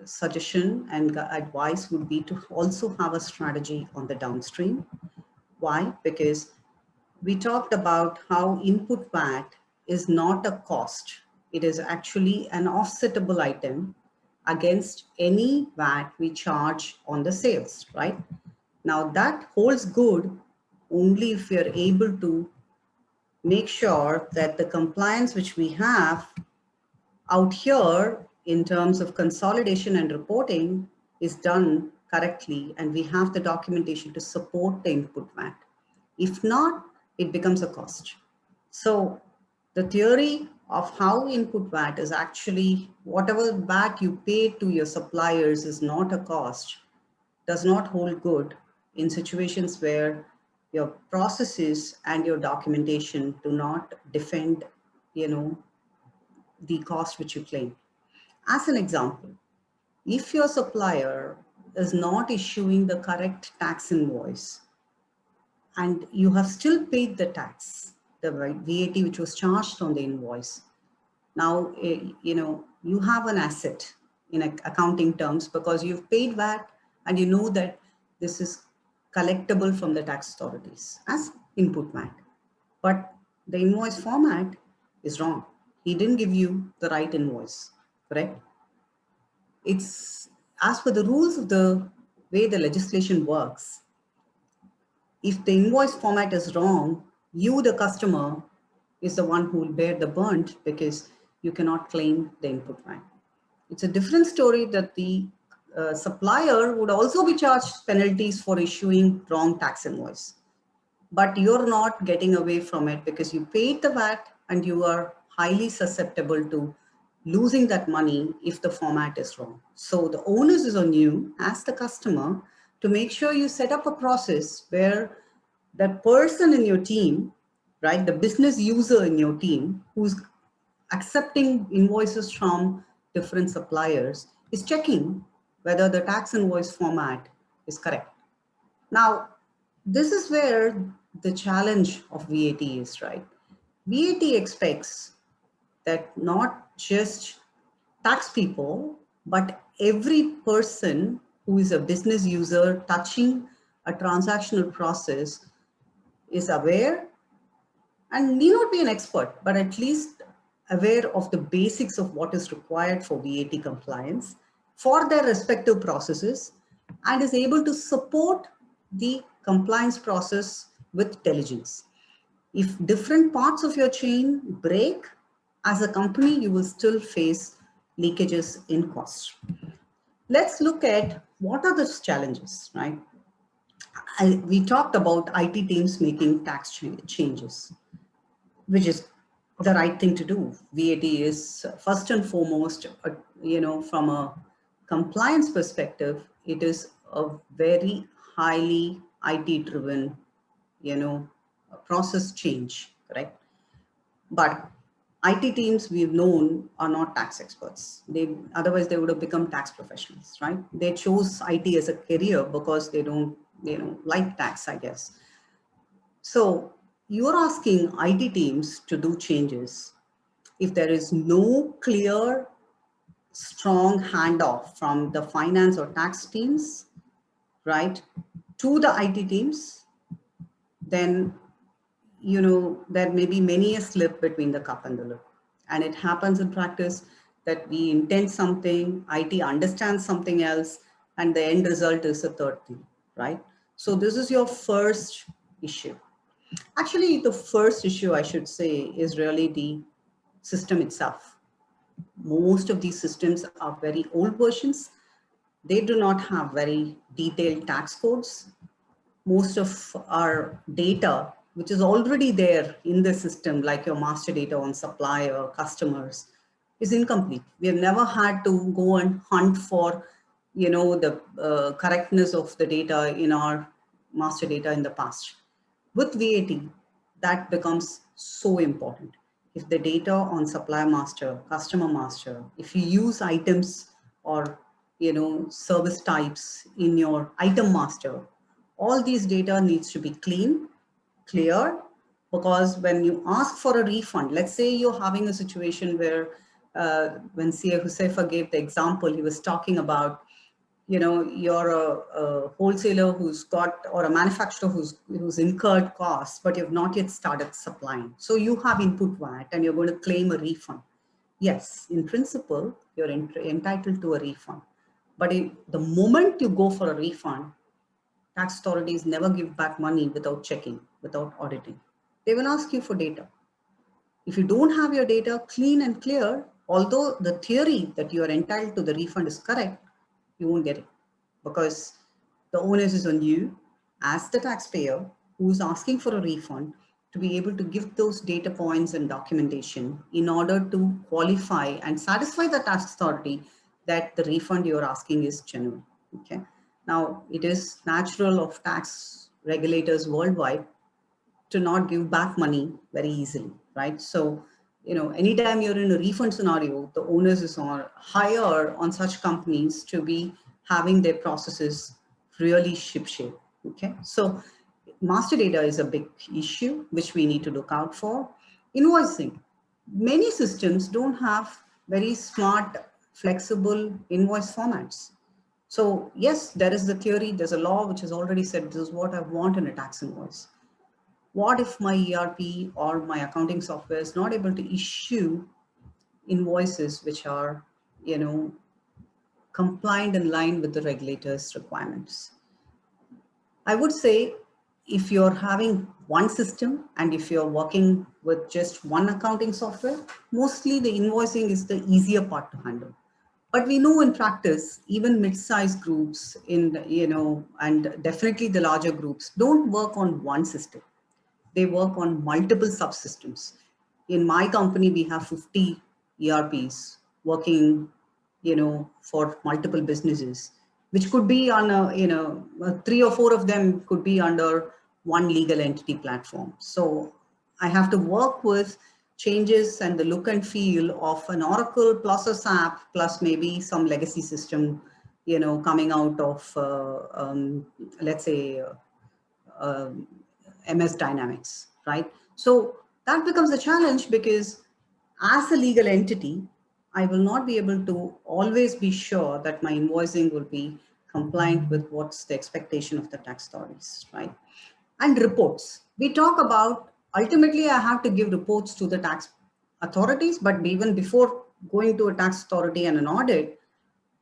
suggestion and advice would be to also have a strategy on the downstream. Why? Because we talked about how input VAT is not a cost. It is actually an offsettable item against any VAT we charge on the sales, right? Now that holds good only if we are able to make sure that the compliance which we have out here in terms of consolidation and reporting is done correctly, and we have the documentation to support the input VAT. If not, it becomes a cost. So the theory of how input VAT is actually whatever VAT you pay to your suppliers is not a cost, does not hold good in situations where your processes and your documentation do not defend, the cost which you claim. As an example, if your supplier is not issuing the correct tax invoice and you have still paid the tax, the VAT which was charged on the invoice, now, you have an asset in accounting terms because you've paid VAT and you know that this is collectible from the tax authorities as input VAT. But the invoice format is wrong. He didn't give you the right invoice, correct? It's as per the rules of the way the legislation works. If the invoice format is wrong, you, the customer, is the one who will bear the brunt because you cannot claim the input VAT. It's a different story that the supplier would also be charged penalties for issuing wrong tax invoice. But you're not getting away from it because you paid the VAT and you are highly susceptible to losing that money if the format is wrong. So the onus is on you as the customer to make sure you set up a process where that person in your team, right, the business user in your team who's accepting invoices from different suppliers is checking whether the tax invoice format is correct. Now, this is where the challenge of VAT is, right? VAT expects that not just tax people, but every person who is a business user touching a transactional process is aware and need not be an expert, but at least aware of the basics of what is required for VAT compliance for their respective processes and is able to support the compliance process with diligence. If different parts of your chain break, as a company, you will still face leakages in cost. Let's look at what are the challenges, right? We talked about IT teams making tax changes, which is the right thing to do. VAT is first and foremost, from a compliance perspective, it is a very highly IT driven, process change, correct? But IT teams we've known are not tax experts. Otherwise they would have become tax professionals, right? They chose IT as a career because they don't, like tax, I guess. So you're asking IT teams to do changes if there is no clear, strong handoff from the finance or tax teams, right, to the IT teams, then, there may be many a slip between the cup and the lip. And it happens in practice that we intend something, IT understands something else, and the end result is a third thing, right? So this is your first issue. Actually, the first issue I should say is really the system itself. Most of these systems are very old versions. They do not have very detailed tax codes. Most of our data, which is already there in the system, like your master data on supplier, customers, is incomplete. We have never had to go and hunt for, the correctness of the data in our master data in the past. With VAT, that becomes so important. If the data on supplier master, customer master, if you use items or service types in your item master. All these data needs to be clean, clear, because when you ask for a refund, let's say you're having a situation where when CA Hussefa gave the example, he was talking about, you're a wholesaler who's got, or a manufacturer who's incurred costs, but you've not yet started supplying. So you have input VAT and you're going to claim a refund. Yes, in principle, you're entitled to a refund. But the moment you go for a refund, tax authorities never give back money without checking, without auditing. They will ask you for data. If you don't have your data clean and clear, although the theory that you are entitled to the refund is correct, you won't get it, because the onus is on you as the taxpayer who's asking for a refund to be able to give those data points and documentation in order to qualify and satisfy the tax authority that the refund you're asking is genuine. Okay. Now, it is natural of tax regulators worldwide to not give back money very easily, right? So, anytime you're in a refund scenario, the onus is higher on such companies to be having their processes really shipshape, okay? So master data is a big issue which we need to look out for. Invoicing. Many systems don't have very smart, flexible invoice formats. So yes, there is the theory, there's a law which has already said this is what I want in a tax invoice. What if my ERP or my accounting software is not able to issue invoices which are, compliant in line with the regulators' requirements? I would say if you're having one system and if you're working with just one accounting software, mostly the invoicing is the easier part to handle. But we know in practice, even mid-sized groups and definitely the larger groups don't work on one system. They work on multiple subsystems. In my company, we have 50 ERPs working, for multiple businesses, which could be on 3 or 4 of them could be under one legal entity platform. So I have to work with changes and the look and feel of an Oracle plus a SAP plus maybe some legacy system, coming out of, let's say, MS Dynamics, right? So that becomes a challenge because as a legal entity, I will not be able to always be sure that my invoicing will be compliant with what's the expectation of the tax authorities, right? And reports. We talk about, ultimately, I have to give reports to the tax authorities, but even before going to a tax authority and an audit,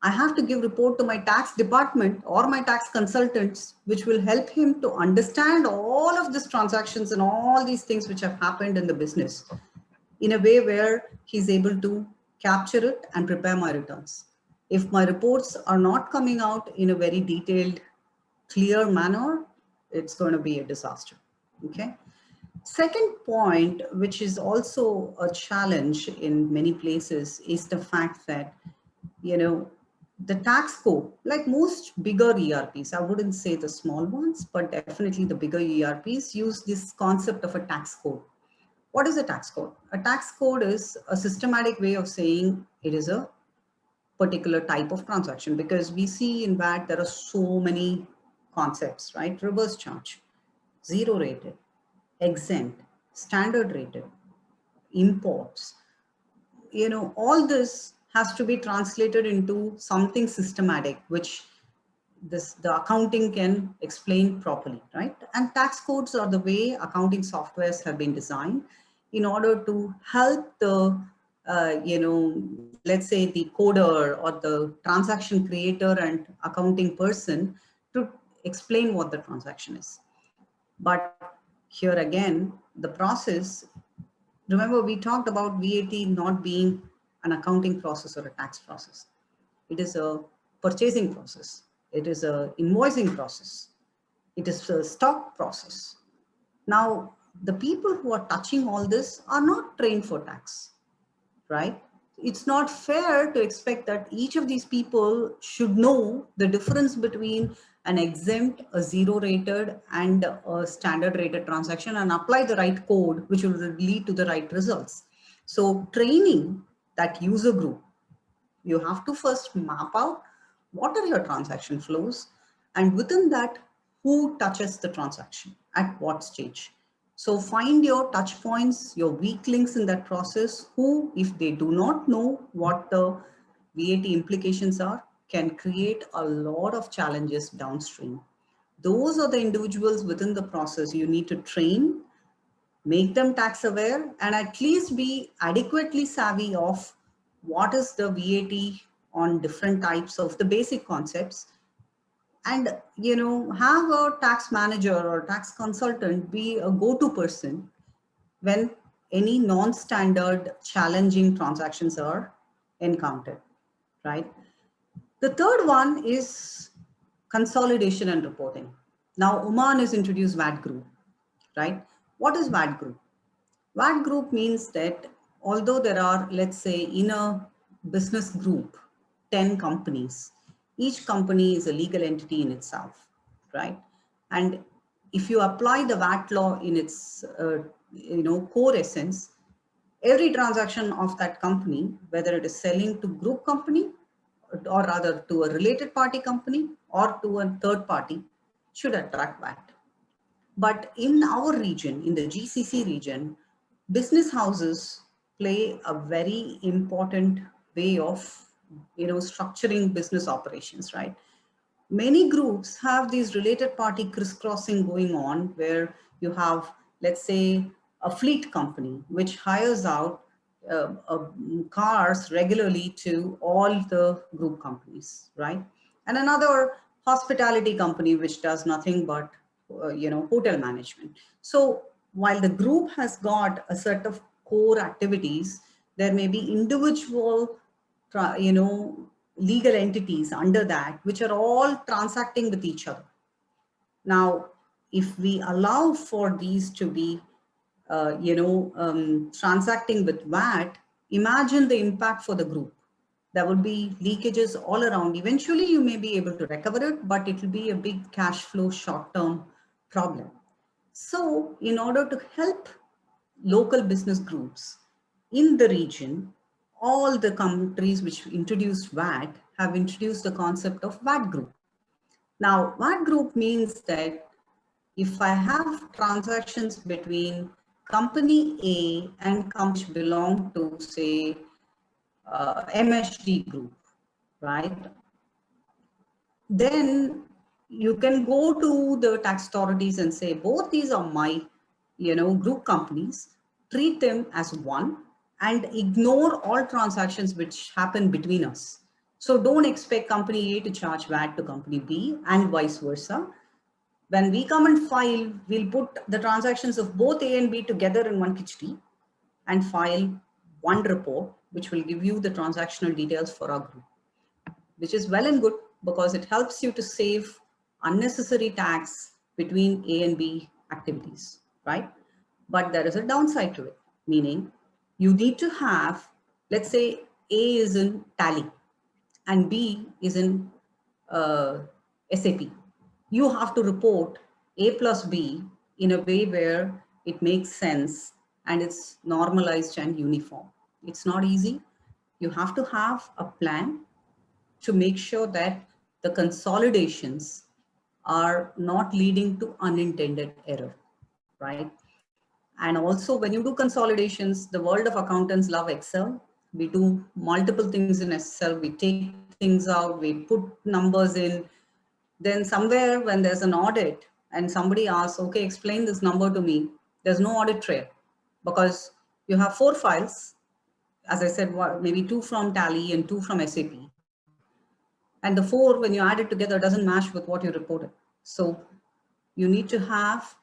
I have to give report to my tax department or my tax consultants, which will help him to understand all of these transactions and all these things which have happened in the business in a way where he's able to capture it and prepare my returns. If my reports are not coming out in a very detailed, clear manner, it's going to be a disaster, okay? Second point, which is also a challenge in many places, is the fact that, the tax code, like most bigger ERPs, I wouldn't say the small ones, but definitely the bigger ERPs use this concept of a tax code. What is a tax code? A tax code is a systematic way of saying it is a particular type of transaction, because we see in VAT there are so many concepts, right? Reverse charge, zero rated, exempt, standard rated, imports. All this has to be translated into something systematic, which the accounting can explain properly, right? And tax codes are the way accounting softwares have been designed in order to help the, let's say the coder or the transaction creator and accounting person to explain what the transaction is. But here again, the process, remember we talked about VAT not being an accounting process or a tax process. It is a purchasing process. It is a invoicing process. It is a stock process. Now, the people who are touching all this are not trained for tax, right? It's not fair to expect that each of these people should know the difference between an exempt, a zero rated and a standard rated transaction and apply the right code, which will lead to the right results. So training that user group, you have to first map out what are your transaction flows? And within that, who touches the transaction at what stage? So find your touch points, your weak links in that process, who, if they do not know what the VAT implications are, can create a lot of challenges downstream. Those are the individuals within the process you need to train, make them tax aware, and at least be adequately savvy of what is the VAT on different types of the basic concepts. And have a tax manager or tax consultant be a go-to person when any non-standard challenging transactions are encountered, right? The third one is consolidation and reporting. Now, Oman has introduced VAT group, right? What is VAT group? VAT group means that although there are, let's say, in a business group, 10 companies, each company is a legal entity in itself, right? And if you apply the VAT law in its, core essence, every transaction of that company, whether it is selling to group company or rather to a related party company or to a third party, should attract VAT. But in our region, in the GCC region, business houses play a very important way of structuring business operations, right? Many groups have these related party crisscrossing going on, where you have, let's say, a fleet company which hires out cars regularly to all the group companies, right? And another hospitality company which does nothing but hotel management. So while the group has got a set of core activities, there may be individual legal entities under that which are all transacting with each other. Now, if we allow for these to be transacting with VAT, imagine the impact for the group. There will be leakages all around. Eventually, you may be able to recover it, but it will be a big cash flow short-term problem. So in order to help local business groups in the region, all the countries which introduced VAT have introduced the concept of VAT group. Now, VAT group means that if I have transactions between company A and companies belong to, say, MSD group, right? Then you can go to the tax authorities and say, both these are my, group companies, treat them as one and ignore all transactions which happen between us. So don't expect company A to charge VAT to company B and vice versa. When we come and file, we'll put the transactions of both A and B together in one kitty and file one report, which will give you the transactional details for our group, which is well and good because it helps you to save unnecessary tax between A and B activities, right? But there is a downside to it, meaning you need to have, let's say A is in Tally and B is in SAP. You have to report A plus B in a way where it makes sense and it's normalized and uniform. It's not easy. You have to have a plan to make sure that the consolidations are not leading to unintended error, right? And also when you do consolidations, the world of accountants love Excel. We do multiple things in Excel. We take things out, we put numbers in. Then somewhere when there's an audit and somebody asks, okay, explain this number to me, there's no audit trail because you have 4 files. As I said, maybe 2 from Tally and 2 from SAP. And the 4, when you add it together, doesn't match with what you reported. So you need to have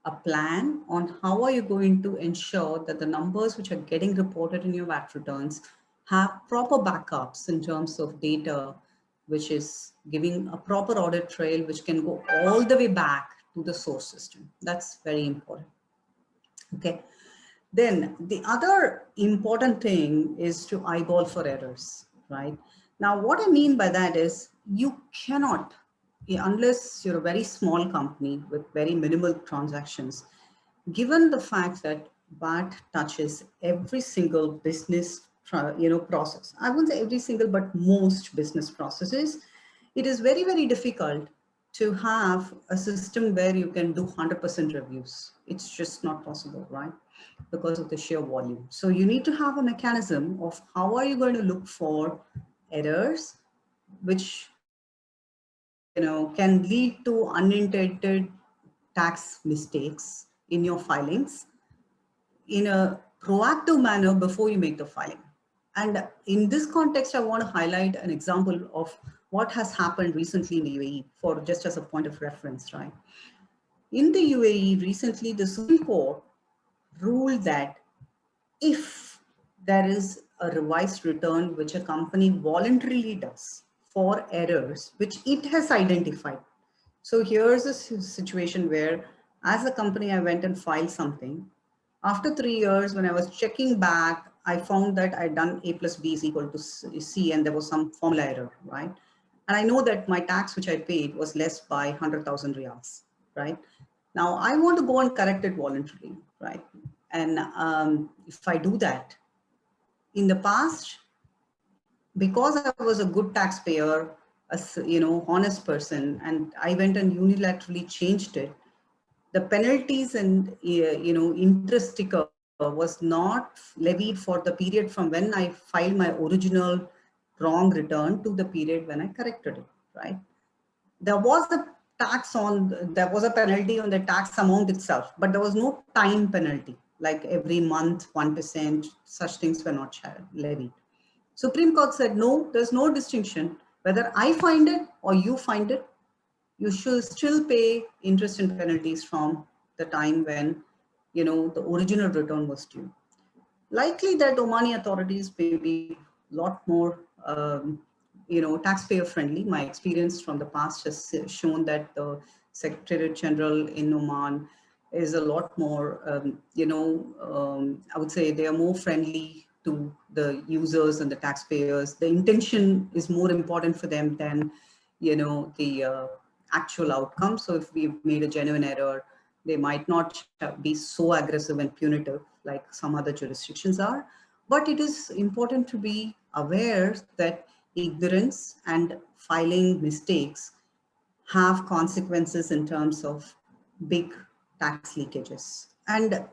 a plan on how are you going to ensure that the numbers which are getting reported in your VAT returns have proper backups in terms of data, which is giving a proper audit trail, which can go all the way back to the source system. That's very important. Okay. Then the other important thing is to eyeball for errors, right? Now, what I mean by that is you cannot, unless you're a very small company with very minimal transactions, given the fact that VAT touches every single business process. I wouldn't say every single, but most business processes. it is very, very difficult to have a system where you can do 100% reviews. It's just not possible, right? Because of the sheer volume. So you need to have a mechanism of how are you going to look for errors, which can lead to unintended tax mistakes in your filings in a proactive manner before you make the filing. And in this context, I want to highlight an example of what has happened recently in the UAE for just as a point of reference, right? In the UAE recently, the Supreme Court ruled that if there is a revised return which a company voluntarily does for errors which it has identified. So here's a situation where as a company, I went and filed something. After 3 years, when I was checking back, I found that I'd done A plus B is equal to C and there was some formula error, right? And I know that my tax which I paid was less by 100,000 riyals, right? Now I want to go and correct it voluntarily, right? And if I do that, in the past, because I was a good taxpayer, honest person, and I went and unilaterally changed it, the penalties and interest sticker was not levied for the period from when I filed my original wrong return to the period when I corrected it, right? There was there was a penalty on the tax amount itself, but there was no time penalty, like every month, 1%, such things were not levied. Supreme Court said, no, there's no distinction. Whether I find it or you find it, you should still pay interest and penalties from the time when, the original return was due. Likely that Omani authorities may be a lot more, taxpayer friendly. My experience from the past has shown that the Secretariat General in Oman is a lot more, I would say they are more friendly to the users and the taxpayers. The intention is more important for them than, the actual outcome. So if we've made a genuine error, they might not be so aggressive and punitive like some other jurisdictions are. But it is important to be aware that ignorance and filing mistakes have consequences in terms of big tax leakages. And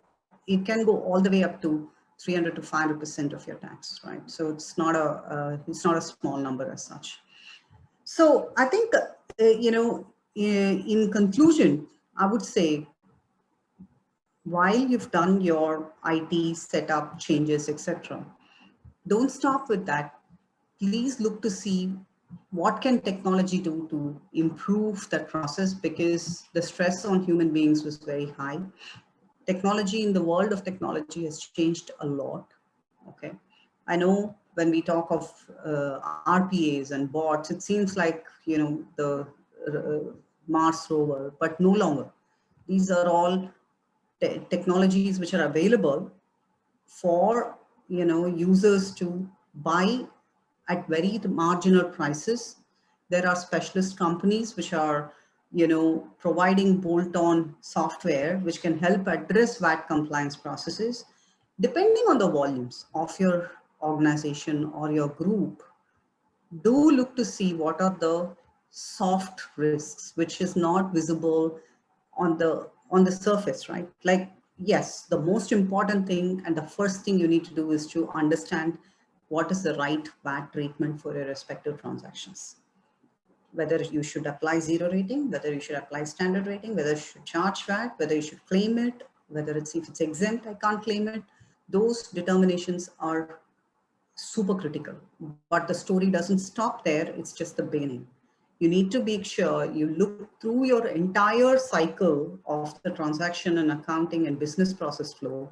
it can go all the way up to 300 to 500% of your tax, right? So it's not a small number as such. So I think, in conclusion, I would say, while you've done your IT setup changes, etc., don't stop with that. Please look to see what can technology do to improve that process, because the stress on human beings was very high. Technology in the world of technology has changed a lot. Okay, I know when we talk of RPAs and bots, it seems like the Mars rover, but no longer. These are all technologies which are available for users to buy at very marginal prices. There are specialist companies which are providing bolt-on software which can help address VAT compliance processes. Depending on the volumes of your organization or your group, do look to see what are the soft risks which is not visible on the surface, right? Like, yes, the most important thing and the first thing you need to do is to understand what is the right VAT treatment for your respective transactions. Whether you should apply zero rating, whether you should apply standard rating, whether you should charge VAT, whether you should claim it, whether if it's exempt, I can't claim it. Those determinations are super critical, but the story doesn't stop there. It's just the beginning. You need to make sure you look through your entire cycle of the transaction and accounting and business process flow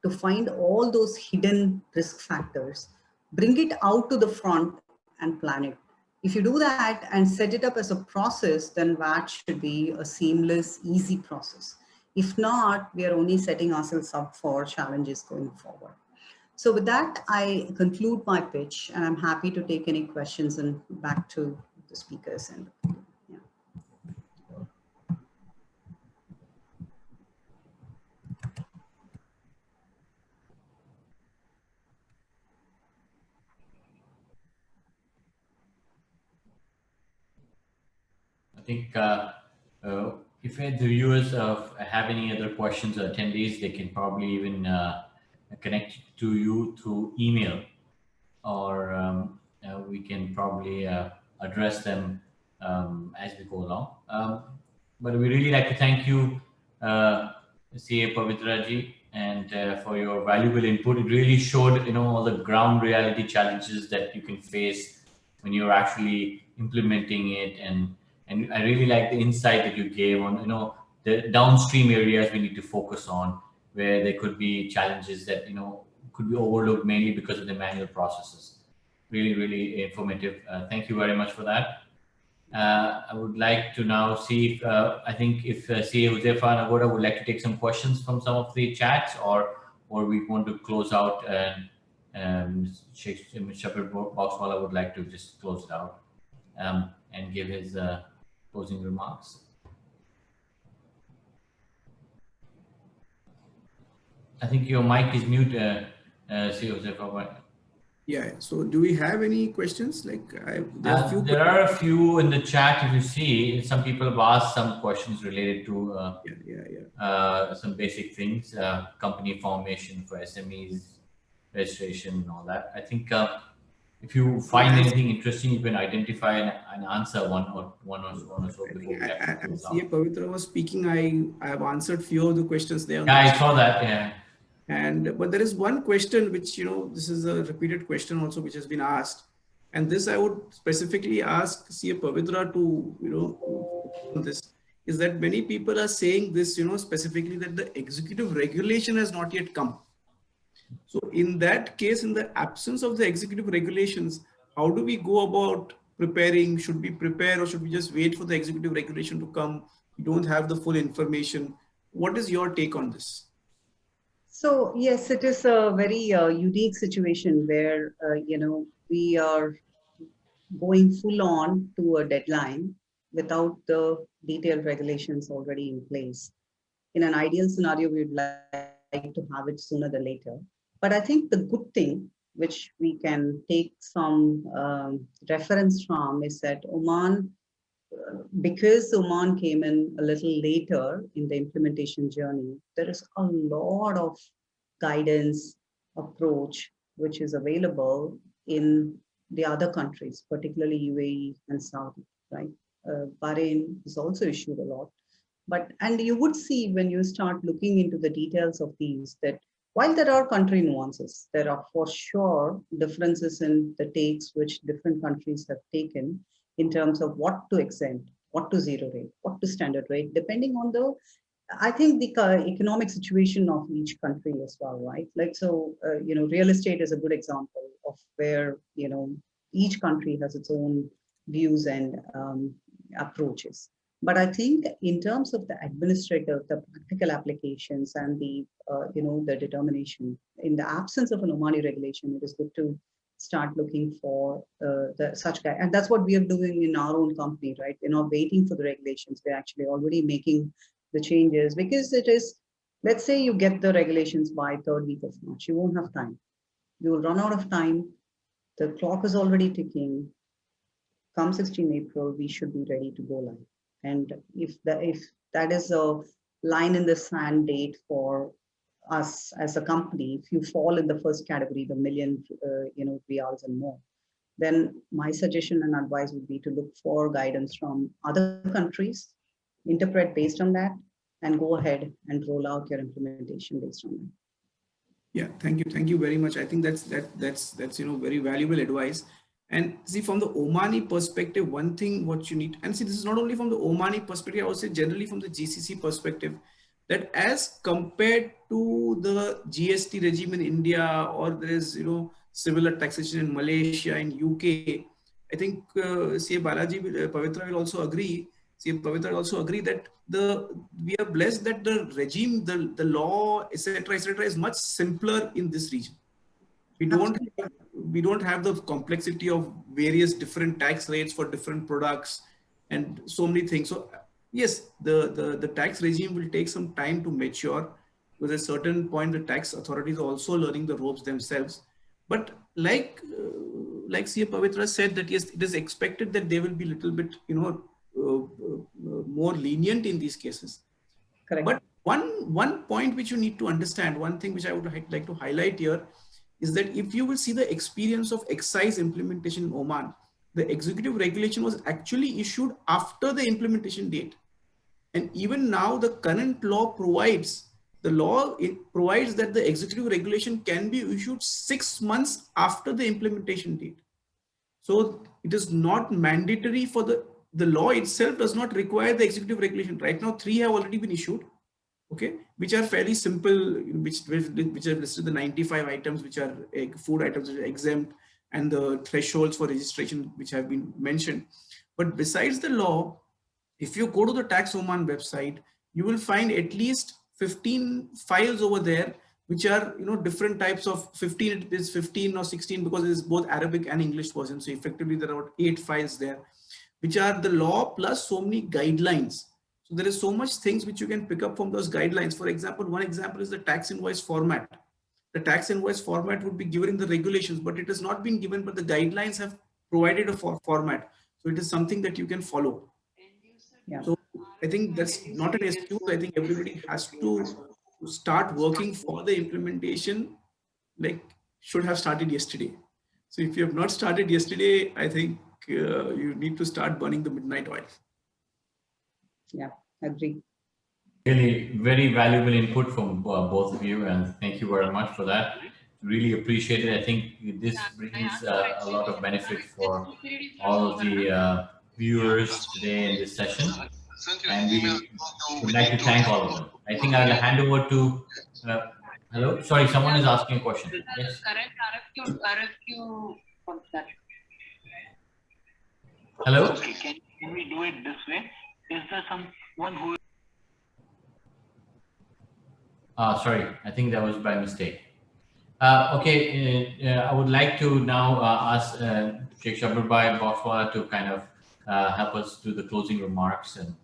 to find all those hidden risk factors, bring it out to the front and plan it. If you do that and set it up as a process, then VAT should be a seamless, easy process. If not, we are only setting ourselves up for challenges going forward. So with that, I conclude my pitch, and I'm happy to take any questions and back to the speakers. And yeah. think if the viewers have any other questions or attendees, they can probably even connect to you through email, or we can probably address them as we go along. But we really like to thank you, CA Pavitra ji, and for your valuable input. It really showed, all the ground reality challenges that you can face when you're actually implementing it, and I really like the insight that you gave on, the downstream areas we need to focus on, where there could be challenges that, could be overlooked mainly because of the manual processes. Really, really informative. Thank you very much for that. I would like to now see if, I think if CA Huzaifa Nagoda would like to take some questions from some of the chats, or we want to close out, and Sheikh Shapir Boxwala would like to just close it out and give his closing remarks. I think your mic is mute, CA Huzaifa. Yeah. So do we have any questions? Like there are a few in the chat. If you see, some people have asked some questions related to some basic things, company formation for SMEs, registration, and all that. I think if you find anything interesting, you can identify and answer one or so. As CA Pavitra was speaking, I have answered few of the questions there. Yeah, I saw that. Yeah. But there is one question which, this is a repeated question also which has been asked, and this I would specifically ask CA Pavitra to, this is that many people are saying this, specifically that the executive regulation has not yet come. So in that case, in the absence of the executive regulations, how do we go about preparing? Should we prepare, or should we just wait for the executive regulation to come? We don't have the full information. What is your take on this? So yes, it is a very unique situation where, we are going full on to a deadline without the detailed regulations already in place. In an ideal scenario, we would like to have it sooner than later. But I think the good thing, which we can take some reference from, is that Oman, because Oman came in a little later in the implementation journey, there is a lot of guidance approach which is available in the other countries, particularly UAE and Saudi, right? Bahrain is also issued a lot. And you would see when you start looking into the details of these that while there are country nuances, there are for sure differences in the takes which different countries have taken in terms of what to exempt, what to zero rate, what to standard rate, depending on the, I think, the economic situation of each country as well, right? Like, so, real estate is a good example of where, each country has its own views and approaches. But I think in terms of the administrative, the practical applications and the, the determination, in the absence of an Omani regulation, it is good to start looking for such guide. And that's what we are doing in our own company, right? We're not waiting for the regulations. We're actually already making the changes, because it is, let's say you get the regulations by 3rd week of March, you won't have time. You will run out of time. The clock is already ticking. Come 16 April, we should be ready to go live. And if that is a line in the sand date for us as a company, if you fall in the first category, the million, riyals and more, then my suggestion and advice would be to look for guidance from other countries, interpret based on that, and go ahead and roll out your implementation based on that. Yeah, thank you very much. I think that's very valuable advice. And see, from the Omani perspective, one thing what you need, and see, this is not only from the Omani perspective, I would say generally from the GCC perspective, that as compared to the GST regime in India, or there is, similar taxation in Malaysia and UK, I think CA Pavitra will also agree, CA Pavitra will also agree that we are blessed that the regime, the law, etc., is much simpler in this region. We don't have the complexity of various different tax rates for different products and so many things. So yes, the tax regime will take some time to mature. With a certain point, the tax authorities are also learning the ropes themselves. But like CA Pavitra said, that yes, it is expected that they will be little bit, more lenient in these cases. Correct. But one point which you need to understand, one thing which I would like to highlight here is that if you will see the experience of excise implementation in Oman, the executive regulation was actually issued after the implementation date. And even now the current law provides, it provides that the executive regulation can be issued 6 months after the implementation date. So it is not mandatory for the law itself does not require the executive regulation. Right now, 3 have already been issued, okay, which are fairly simple, which are listed the 95 items, which are food items which are exempt, and the thresholds for registration, which have been mentioned. But besides the law, if you go to the Tax Oman website, you will find at least 15 files over there, which are, different types of 15, it is 15 or 16 because it is both Arabic and English version. So effectively there are about 8 files there, which are the law plus so many guidelines. So there is so much things which you can pick up from those guidelines. For example, one example is the tax invoice format. The tax invoice format would be given in the regulations, but it has not been given, but the guidelines have provided a format. So it is something that you can follow. Yeah. So I think that's not an excuse. I think everybody has to start working for the implementation, like should have started yesterday. So if you have not started yesterday, I think you need to start burning the midnight oil. Yeah, agree. Really very valuable input from both of you, and thank you very much for that. Really appreciate it. I think this brings a lot of benefit for all of the viewers today in this session, and we would like to thank all of them. I think I'll hand over to hello, sorry, someone is asking a question. Yes, Current RFQ for that. hello. Okay, can we do it this way? Is there someone who? Sorry, I think that was by mistake. Okay, I would like to now ask Sheikh Shaburbhai Boswala to kind of help us do the closing remarks, and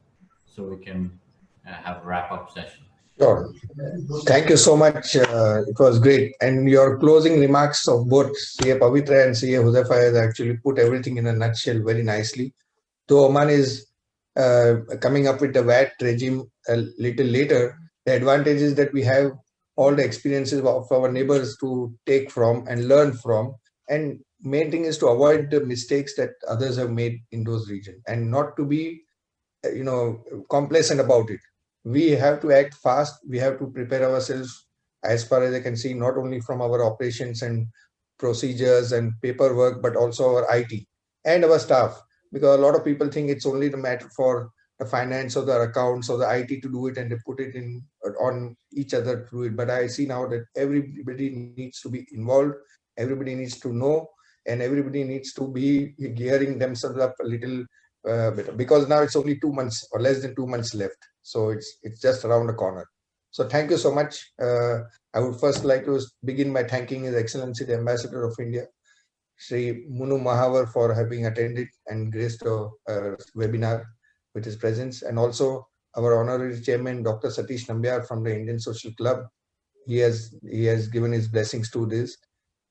so we can have a wrap-up session. Sure. Thank you so much. It was great. And your closing remarks of both CA Pavitra and CA Huzaifa has actually put everything in a nutshell very nicely. Though Oman is coming up with the VAT regime a little later, the advantage is that we have all the experiences of our neighbors to take from and learn from. And main thing is to avoid the mistakes that others have made in those regions and not to be, complacent about it. We have to act fast. We have to prepare ourselves as far as I can see, not only from our operations and procedures and paperwork, but also our IT and our staff. Because a lot of people think it's only the matter for the finance or the accounts or the IT to do it, and they put it in on each other to do it. But I see now that everybody needs to be involved, everybody needs to know, and everybody needs to be gearing themselves up a little better, because now it's only 2 months or less than 2 months left. So it's just around the corner. So thank you so much. I would first like to begin by thanking His Excellency the Ambassador of India, Sri Munu Mahavar, for having attended and graced a webinar with his presence, and also our honorary chairman, Dr. Satish Nambiar from the Indian Social Club. He has given his blessings to this,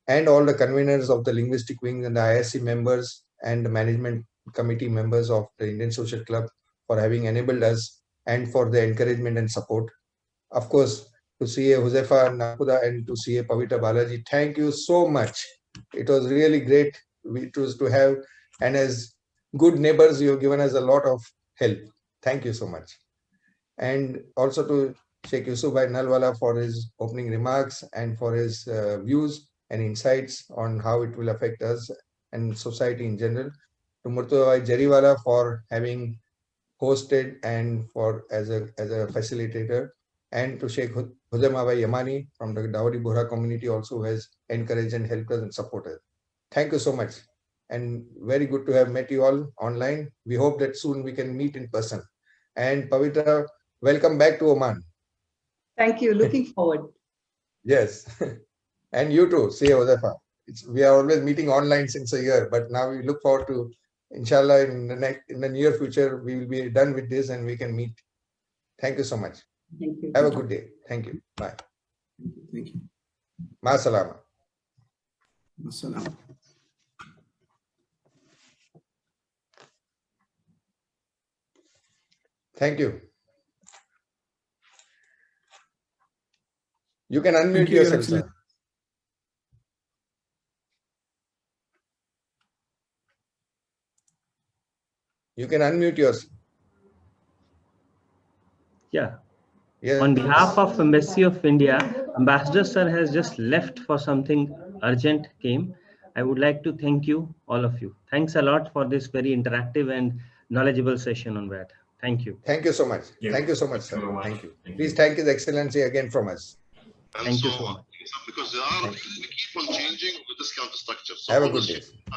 and all the conveners of the linguistic wing and the ISC members and the management committee members of the Indian Social Club for having enabled us and for the encouragement and support. Of course, to CA Huzaifa Nakuda and to CA Pavitra Balaji, thank you so much. It was really great. It was to have, and as good neighbors, you have given us a lot of help. Thank you so much. And also to Sheikh Yusufbhai Nalwala for his opening remarks and for his views and insights on how it will affect us and society in general. To Murtadabhai Jariwala for having hosted and for as a facilitator, and to Sheikh Huzaimabhai Yamani from the Dawari Bohra community also, who has encouraged and helped us and supported. Thank you so much, and very good to have met you all online. We hope that soon we can meet in person. And Pavitra, welcome back to Oman. Thank you. Looking forward. Yes, and you too, see Huzaifa. We are always meeting online since a year, but now we look forward to, inshallah, in the near future, we will be done with this and we can meet. Thank you so much. Thank you. Have a good day. Thank you. Bye. Thank you. Ma salama. Assalam. Thank you. You can unmute Thank you, Your yourself, Excellency. sir. You can unmute yourself. Yeah. Yes. On behalf of Embassy of India, Ambassador Sir has just left for something urgent came. I would like to thank you, all of you. Thanks a lot for this very interactive and knowledgeable session on VAT. Thank you. Thank you so much. Yeah. Thank you so much, Thank you sir. very much. Thank you. Thank Please you. thank His Excellency again from us. And Thank you so so on. much. Because they are, we keep on changing with this counter structure. So Have a always good day. keep